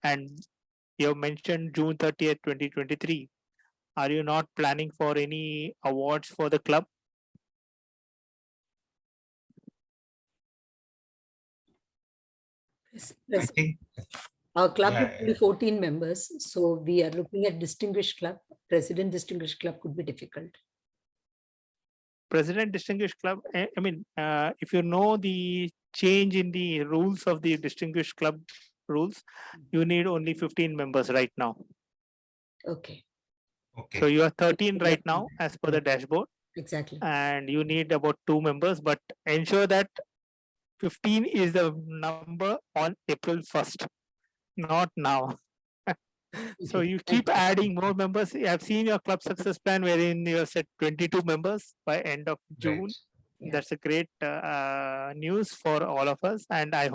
And you have mentioned June 30th, 2023. Are you not planning for any awards for the club? I think our club is only 14 members, so we are looking at distinguished club. President distinguished club could be difficult. President distinguished club, I mean, if you know the change in the rules of the distinguished club rules, you need only 15 members right now. Okay. So you are 13 right now as per the dashboard. Exactly. And you need about 2 members, but ensure that 15 is the number on April 1st, not now. So you keep adding more members. I've seen your club success plan wherein you have set 22 members by end of June. Yeah. That's a great news for all of us. And I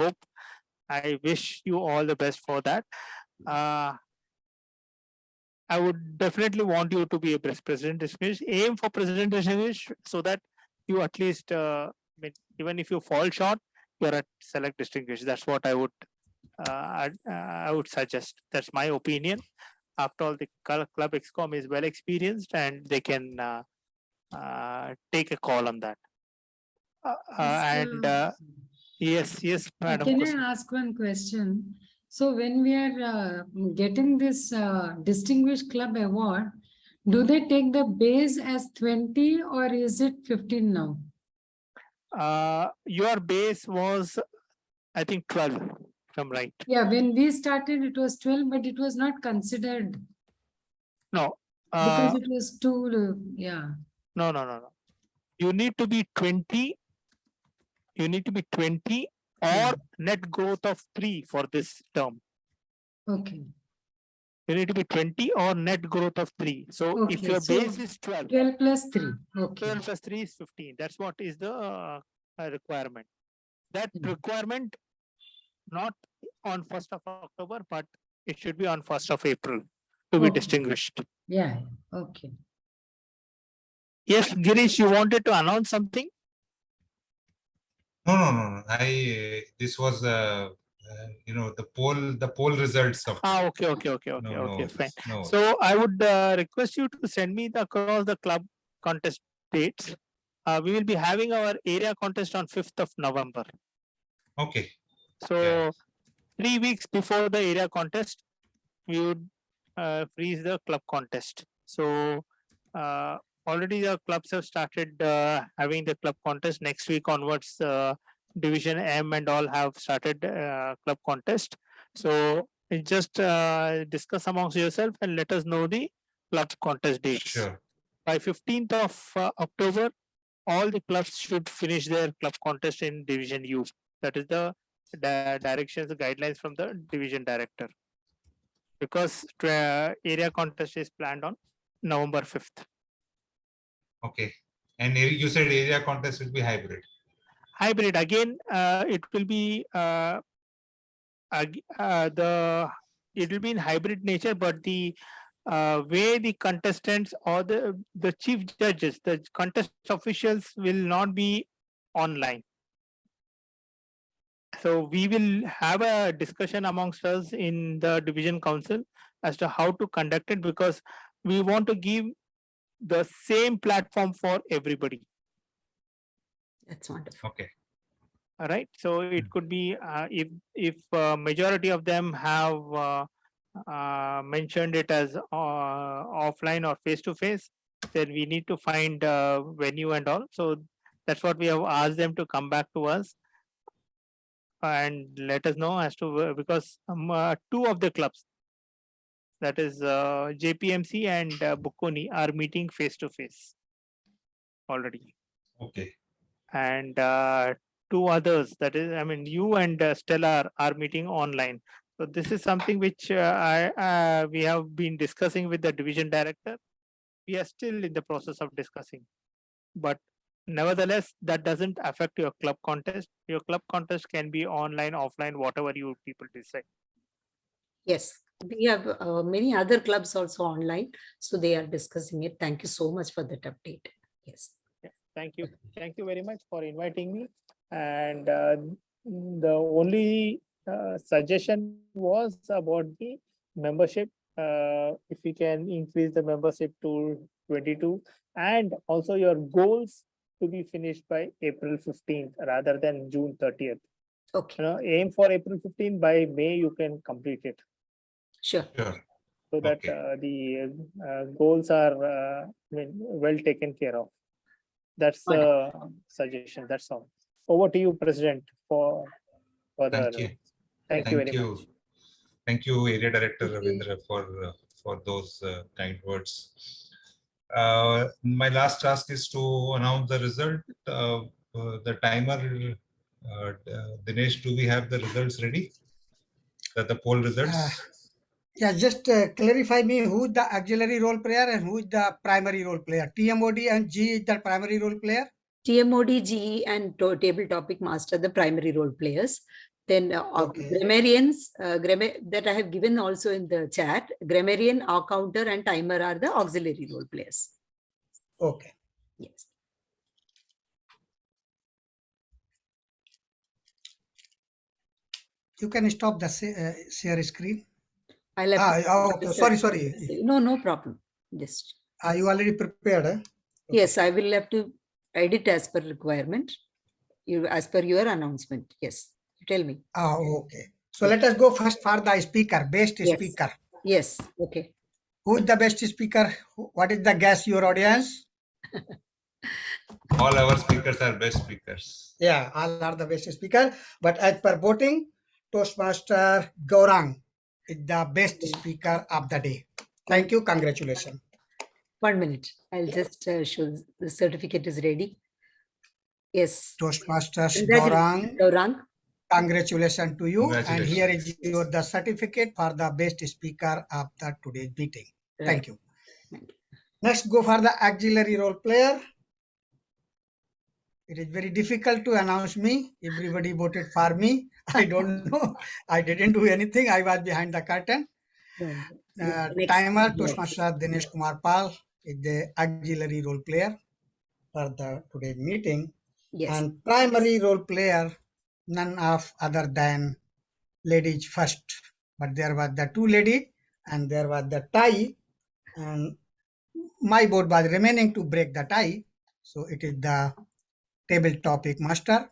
wish you all the best for that. I would definitely want you to be a president distinguished. Aim for president distinguished so that you at least, even if you fall short, you're at select distinguished. That's what I would suggest. That's my opinion. After all, the club excom is well experienced and they can take a call on that. Yes, madam. Can I ask one question? So when we are getting this distinguished club award, do they take the base as 20 or is it 15 now? Your base was, I think, 12, if I'm right. Yeah, when we started, it was 12, but it was not considered. No. Because it was too, yeah. No. You need to be 20. You need to be 20 or net growth of 3 for this term. Okay. You need to be 20 or net growth of 3. So if your base is 12. 12 plus 3. Okay. 12 plus 3 is 15. That's what is the requirement. That requirement not on 1st of October, but it should be on 1st of April to be distinguished. Yeah, okay. Yes, Girish, you wanted to announce something? No. This was the poll results of. Okay, fine. No. So I would request you to send me across the club contest dates. We will be having our area contest on 5th of November. Okay. So 3 weeks before the area contest, we would freeze the club contest. So already the clubs have started having the club contest. Next week onwards, Division M and all have started club contest. So just discuss amongst yourself and let us know the club contest dates. Sure. By 15th of October, all the clubs should finish their club contest in Division U. That is the directions, the guidelines from the division director. Because area contest is planned on November 5th. Okay. And you said area contest will be hybrid. Hybrid again, it will be it will be in hybrid nature, but the way the contestants or the chief judges, the contest officials will not be online. So we will have a discussion amongst us in the division council as to how to conduct it, because we want to give the same platform for everybody. That's wonderful. Okay. All right. So it could be if majority of them have mentioned it as offline or face to face, then we need to find venue and all. So that's what we have asked them to come back to us and let us know as to, because 2 of the clubs, that is JPMC and Bukuni, are meeting face to face already. Okay. And 2 others, that is, I mean, you and Stella are meeting online. So this is something which we have been discussing with the division director. We are still in the process of discussing, but Nevertheless, that doesn't affect your club contest. Your club contest can be online, offline, whatever you people decide. Yes, we have many other clubs also online, so they are discussing it. Thank you so much for that update. Yes. Yeah, thank you. Thank you very much for inviting me. And the only suggestion was about the membership. If we can increase the membership to 22, and also your goals to be finished by April 15th rather than June 30th. Okay. Aim for April 15th. By May you can complete it. Sure. So that the goals are well taken care of. That's the suggestion. That's all. Over to you, President, for the. Thank you. Thank you very much. Thank you, Area Director Ravindra, for those kind words. My last task is to announce the result. The timer, Dinesh, do we have the results ready? The poll results? Yeah, just clarify me who is the auxiliary role player and who is the primary role player. TMOD and G is the primary role player. TMOD, GE, and Table Topic Master, the primary role players. Then grammarians that I have given also in the chat, grammarian, counter, and timer are the auxiliary role players. Okay. Yes. You can stop the share screen. I'll have sorry. No problem. Just. Are you already prepared? Okay. Yes, I will have to edit as per requirement. As per your announcement. Yes. Tell me. Okay. So let us go first for the speaker, best speaker. Yes. Okay. Who is the best speaker? What is the guess, your audience? All our speakers are best speakers. Yeah, all are the best speaker. But as per voting, Toastmaster Gaurang is the best speaker of the day. Thank you. Congratulations. 1 minute. I'll just show the certificate is ready. Yes. Toastmaster Gaurang. Congratulations to you. And here is the certificate for the best speaker of the today's meeting. Right. Thank you. Next, go for the auxiliary role player. It is very difficult to announce me. Everybody voted for me. I don't know. I didn't do anything. I was behind the curtain. Timer, Toastmaster Dinesh Kumar Pal is the auxiliary role player for the today's meeting. Yes. And primary role player, none of other than ladies first. But there was the two ladies and there was the tie. And my vote was remaining to break the tie. So it is the Table Topic Master,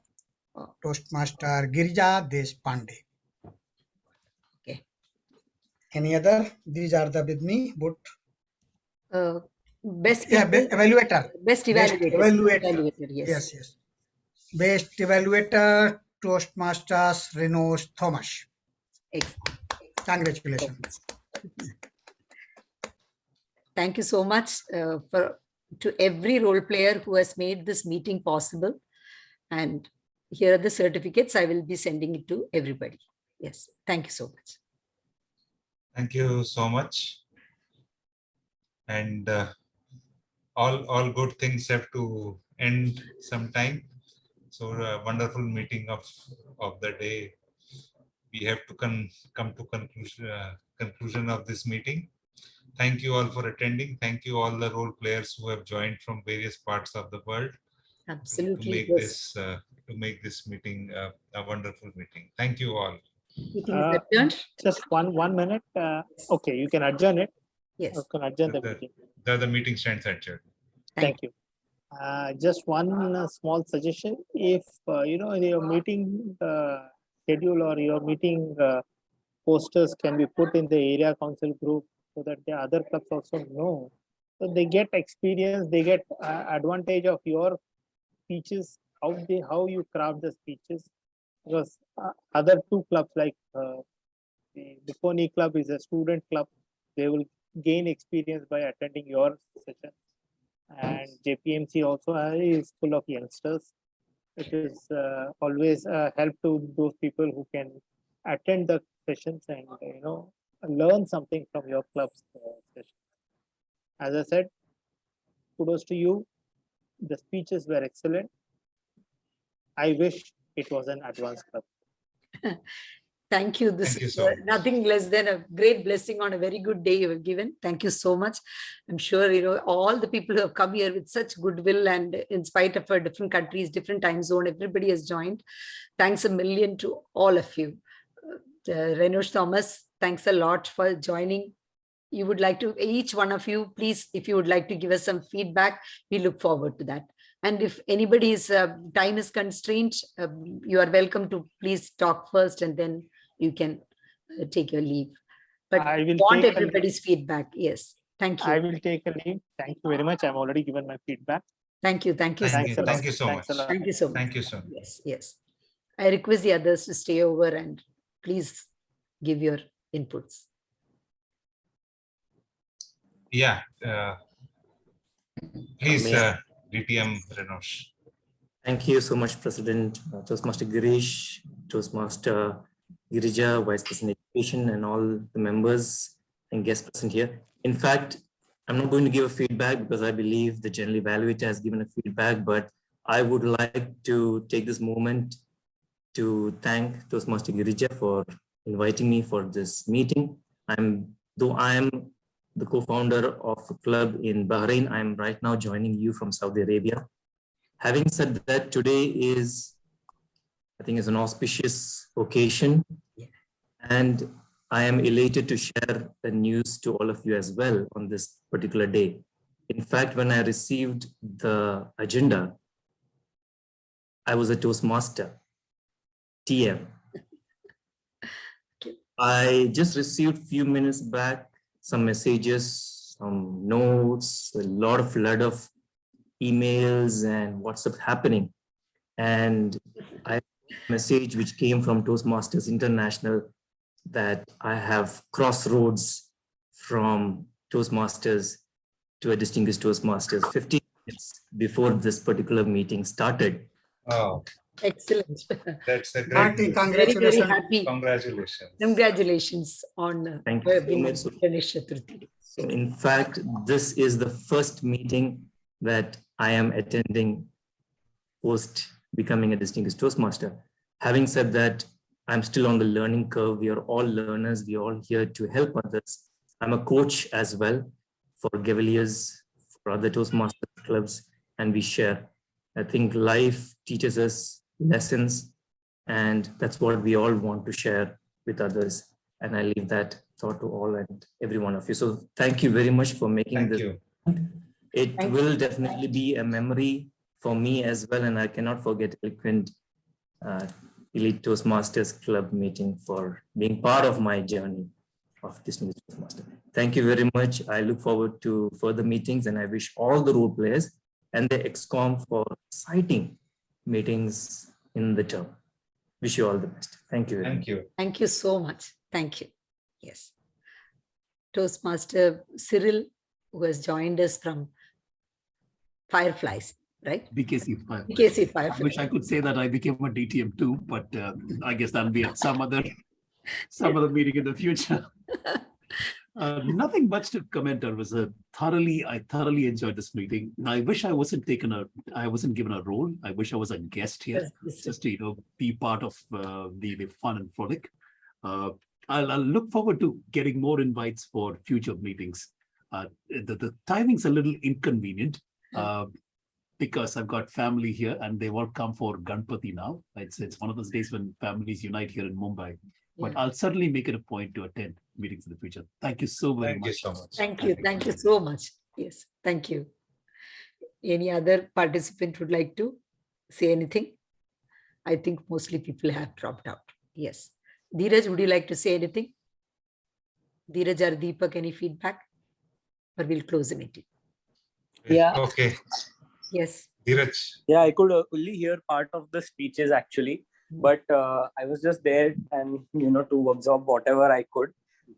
Toastmaster Girija Deshpande. Okay. Any other? These are the with me. Vote. Best evaluator. Best evaluator. Yes. Best evaluator, Toastmaster Renosh Thomas. Excellent. Congratulations. Thank you so much to every role player who has made this meeting possible. And here are the certificates. I will be sending it to everybody. Yes. Thank you so much. Thank you so much. And all good things have to end sometime. So a wonderful meeting of the day. We have to come to conclusion of this meeting. Thank you all for attending. Thank you all the role players who have joined from various parts of the world. Absolutely. To make this meeting a wonderful meeting. Thank you all. Just one minute. Okay, you can adjourn it. Yes. You can adjourn the meeting. The meeting stands adjourned. Thank you. Just one small suggestion. If your meeting schedule or your meeting posters can be put in the area council group so that the other clubs also know. So they get experience, they get advantage of your speeches, how you craft the speeches. Because other two clubs like the Bikoni club is a student club. They will gain experience by attending your session. And JPMC also is full of youngsters. It is always a help to those people who can attend the sessions and learn something from your club's session. As I said, kudos to you. The speeches were excellent. I wish it was an advanced club. Thank you. This Thank you is so much. nothing less than a great blessing on a very good day you have given. Thank you so much. I'm sure, all the people who have come here with such goodwill, and in spite of our different countries, different time zone, everybody has joined. Thanks a million to all of you. Renosh Thomas, thanks a lot for joining. You would like to, each one of you, please, if you would like to give us some feedback, we look forward to that. And if anybody's time is constrained, you are welcome to please talk first, and then you can take your leave. But I will want take a everybody's feedback. Yes. Thank you. I will take a leave. Thank you very much. I've already given my feedback. Thank you. Thank you. Thank you. a lot. Thank you so Thanks much. a lot. Thank you so much. Thank you so much. Yes. Yes. I request the others to stay over and please give your inputs. Yeah. Please, Amazing. DTM Renosh. Thank you so much, President, Toastmaster Girish, Toastmaster Girija, Vice President Education, and all the members and guests present here. In fact, I'm not going to give a feedback because I believe the general evaluator has given a feedback, but I would like to take this moment to thank Toastmaster Girija for inviting me for this meeting. Though I am the co-founder of a club in Bahrain, I'm right now joining you from Saudi Arabia. Having said that, today is, I think, is an auspicious occasion, and I am elated to share the news to all of you as well on this particular day. In fact, when I received the agenda, I was a Toastmaster, TM. I just received a few minutes back some messages, some notes, a lot of flood of emails and WhatsApp happening. And I have a message which came from Toastmasters International that I have crossroads from Toastmasters to a distinguished Toastmasters 15 minutes before this particular meeting started. Oh, Excellent. that's a great Hearty news. congratulations. Very, very happy. Congratulations. Congratulations on Thank you so being much. Ganesh Chaturthi. So in fact, this is the first meeting that I am attending post becoming a distinguished Toastmaster. Having said that, I'm still on the learning curve. We are all learners. We are all here to help others. I'm a coach as well for Cavaliers, for other Toastmaster clubs, and we share. I think life teaches us lessons, and that's what we all want to share with others. And I leave that thought to all and every one of you. So thank you very much for making this. It will definitely be a memory for me as well, and I cannot forget Eloquent Elite Toastmasters Club meeting for being part of my journey of this new Toastmaster. Thank you very much. I look forward to further meetings, and I wish all the role players and the ExCom for exciting meetings in the term. Wish you all the best. Thank you. Thank you. Thank you so much. Thank you. Yes. Toastmaster Cyril, who has joined us from Fireflies, right? BKC Fireflies. BKC Fireflies. I wish I could say that I became a DTM too, but I guess that'll be at some other meeting in the future. Nothing much to comment on. I thoroughly enjoyed this meeting. I wish I wasn't given a role. I wish I was a guest here, just to be part of the fun and frolic. I'll look forward to getting more invites for future meetings. The timing's a little inconvenient because I've got family here and they've all come for Ganpati now. It's one of those days when families unite here in Mumbai. But I'll certainly make it a point to attend meetings in the future. Thank you so very much. Thank you so much. Thank you. Thank you so much. Yes, thank you. Any other participant would like to say anything? I think mostly people have dropped out. Yes. Dheeraj, would you like to say anything? Dheeraj or Deepak, any feedback? Or we'll close the meeting. Yeah. Okay. Yes. Dheeraj. Yeah, I could only hear part of the speeches actually, but I was just there and to absorb whatever I could,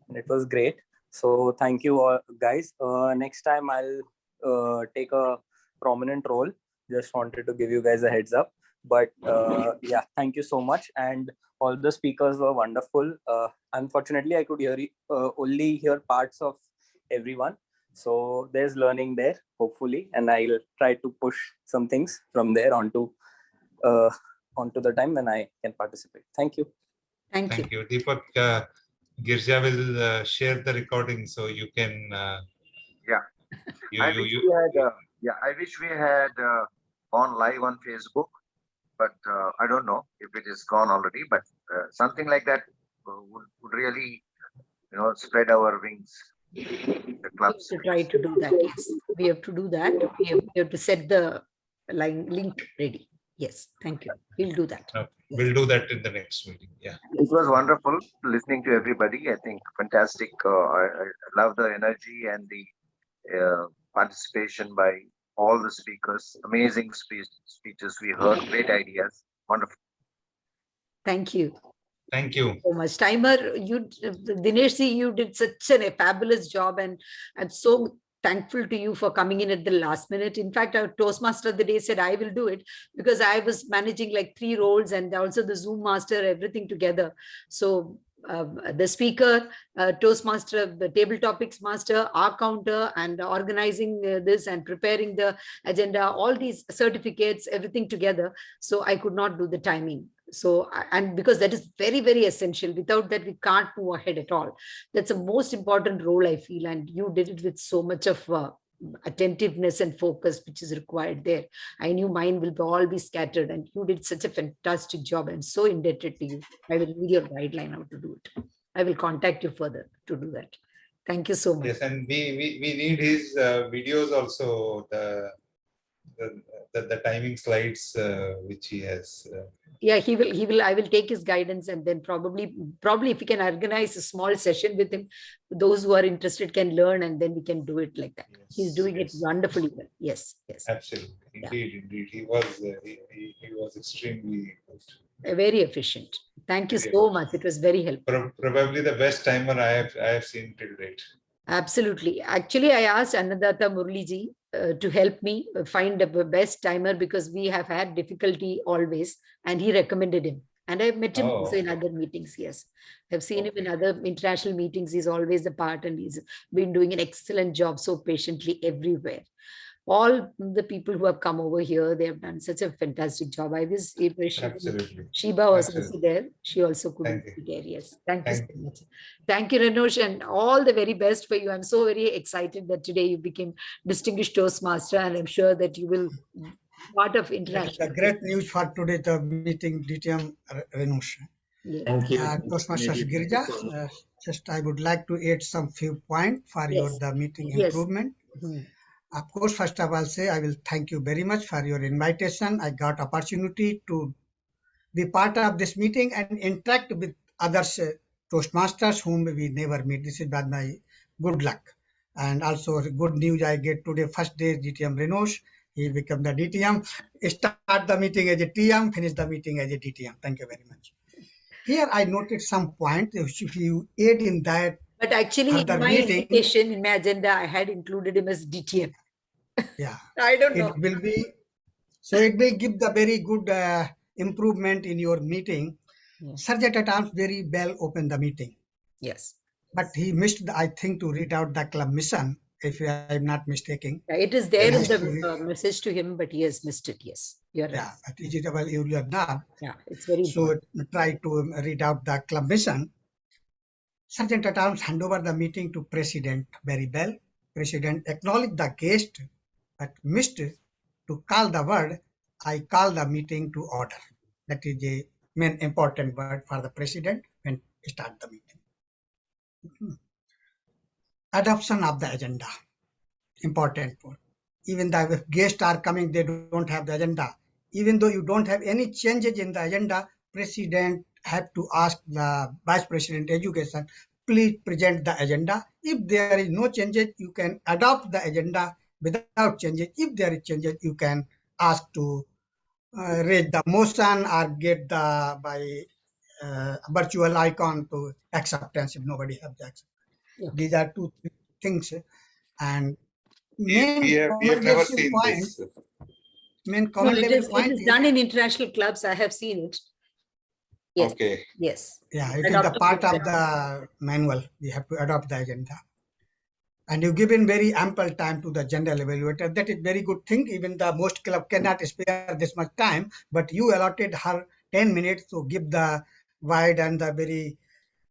and it was great. So thank you all guys. Next time I'll take a prominent role. Just wanted to give you guys a heads up. But yeah, thank you so much, and all the speakers were wonderful. Unfortunately, I could only hear parts of everyone. So there's learning there, hopefully, and I'll try to push some things from there onto the time when I can participate. Thank you. Thank you. Thank you. Deepak, Girja will share the recording so you can. Yeah. I wish we had gone live on Facebook, but I don't know if it is gone already. But something like that would really, spread our wings. The clubs. To try to do that. Yes, we have to do that. We have to set the link ready. Yes, thank you. We'll do that. Okay. Yes. We'll do that in the next meeting. Yeah. It was wonderful listening to everybody. I think fantastic. I love the energy and the participation by all the speakers. Amazing speeches we heard. Great ideas. Wonderful. Thank you. Thank you so much. Timer, Dinesh, you did such a fabulous job, and I'm so thankful to you for coming in at the last minute. In fact, our Toastmaster of the day said, I will do it, because I was managing like 3 roles and also the Zoom master, everything together. So the speaker, Toastmaster, the table topics master, our counter, and organizing this and preparing the agenda, all these certificates, everything together. So I could not do the timing. So, and because that is very, very essential. Without that, we can't move ahead at all. That's the most important role, I feel. And you did it with so much of attentiveness and focus, which is required there. I knew mine will all be scattered, and you did such a fantastic job. I'm so indebted to you. I will need your guideline how to do it. I will contact you further to do that. Thank you so much. Yes, and we need his videos also, the timing slides which he has. Yeah, he will. I will take his guidance, and then probably if we can organize a small session with him, those who are interested can learn, and then we can do it like that. Yes, he's doing it wonderfully well. Yes, yes. Absolutely, indeed. He was extremely good. Very efficient. Thank you so much. It was very helpful. Probably the best timer I have seen till date. Absolutely. Actually, I asked Annadatta Murliji to help me find a best timer, because we have had difficulty always, and he recommended him. And I've met him also in other meetings. Yes, I've seen him in other international meetings. He's always a part, and he's been doing an excellent job so patiently everywhere. All the people who have come over here, they have done such a fantastic job. I was absolutely. Sheeba was also there. She also couldn't be there. Yes. Thank you so much. Thank you, Renosh, and all the very best for you. I'm so very excited that today you became Distinguished Toastmaster, and I'm sure that you will be part of international. The great news for today, the meeting, DTM Renosh. Yes. Thank you. Toastmaster Girija, just I would like to add some few points for the meeting improvement. Of course, first of all, I will thank you very much for your invitation. I got opportunity to be part of this meeting and interact with others Toastmasters whom we never meet. This is my good luck. And also good news I get today, first day DTM Renosh. He become the DTM. Start the meeting as a TM, finish the meeting as a DTM. Thank you very much. Here I noted some point. If you add in that. But actually, in my invitation, in my agenda, I had included him as DTM. Yeah. I don't know. It will be, so it will give the very good improvement in your meeting. Sergeant at Arms very well opened the meeting. Yes. But he missed, I think, to read out the club mission, if I'm not mistaken. Yeah, it is there in the message to him, but he has missed it. Yes. You're right. Yeah, but is it available? You are not. Yeah, it's very important. So try to read out the club mission. Sergeant at Arms hand over the meeting to President very well. President acknowledged the guest, but missed to call the word, I call the meeting to order. That is a main important word for the President when start the meeting. Adoption of the agenda. Important word. Even though if guests are coming, they don't have the agenda. Even though you don't have any changes in the agenda, President have to ask the Vice President Education, please present the agenda. If there is no changes, you can adopt the agenda without changes. If there is changes, you can ask to raise the motion or get the by virtual icon to acceptance if nobody has the acceptance. Yeah. These are two things. And main we have never seen this. Main commendable point. It is done in international clubs. I have seen it. Yes. Okay. Yes. Yeah, it is the part of the manual. We have to adopt the agenda. and you given very ample time to the general evaluator. That is very good thing. Even the most club cannot spare this much time, but you allotted her 10 minutes to give the wide and the very,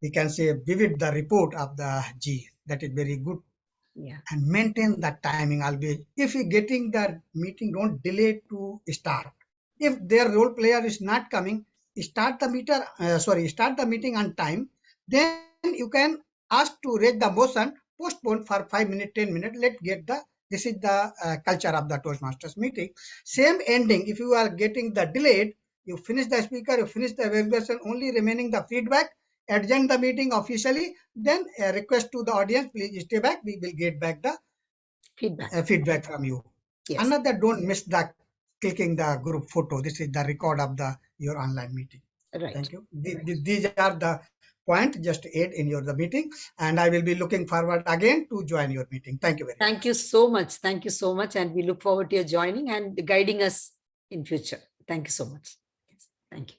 we can say, vivid the report of the G. That is very good. Yeah. And maintain the timing always. If you getting the meeting, don't delay to start. If their role player is not coming, start the meeting on time. Then you can ask to raise the motion, postpone for 5 minutes, 10 minutes. Let's get the, this is the culture of the Toastmasters meeting. Same ending. If you are getting the delayed, you finish the speaker, you finish the evaluation, only remaining the feedback, adjourn the meeting officially, then a request to the audience, please stay back. We will get back the feedback from you. Yes. Another, don't miss the clicking the group photo. This is the record of the your online meeting. Right. Thank you. These are the points just add in your the meeting, and I will be looking forward again to join your meeting. Thank you very much. Thank you so much. Thank you so much. And we look forward to your joining and guiding us in future. Thank you so much. Yes. Thank you.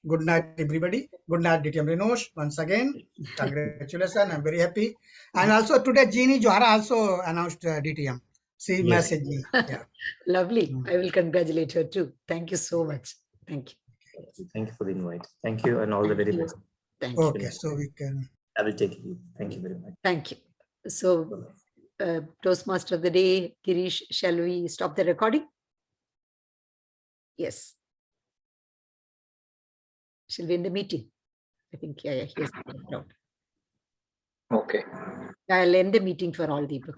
Good night, everybody. Good night, DTM Renosh. Once again, congratulations. I'm very happy. And also today, Jeannie Johara also announced DTM. She messaged me. Yeah. Lovely. I will congratulate her too. Thank you so much. Thank you. Thank you for the invite. Thank you and all the very best. Thank you. Okay, so we can. I will take you. Thank you very much. Thank you. So, Toastmaster of the day, Girish, shall we stop the recording? Yes. Shall we end the meeting? I think, yeah, here's the note. Okay. I'll end the meeting for all people.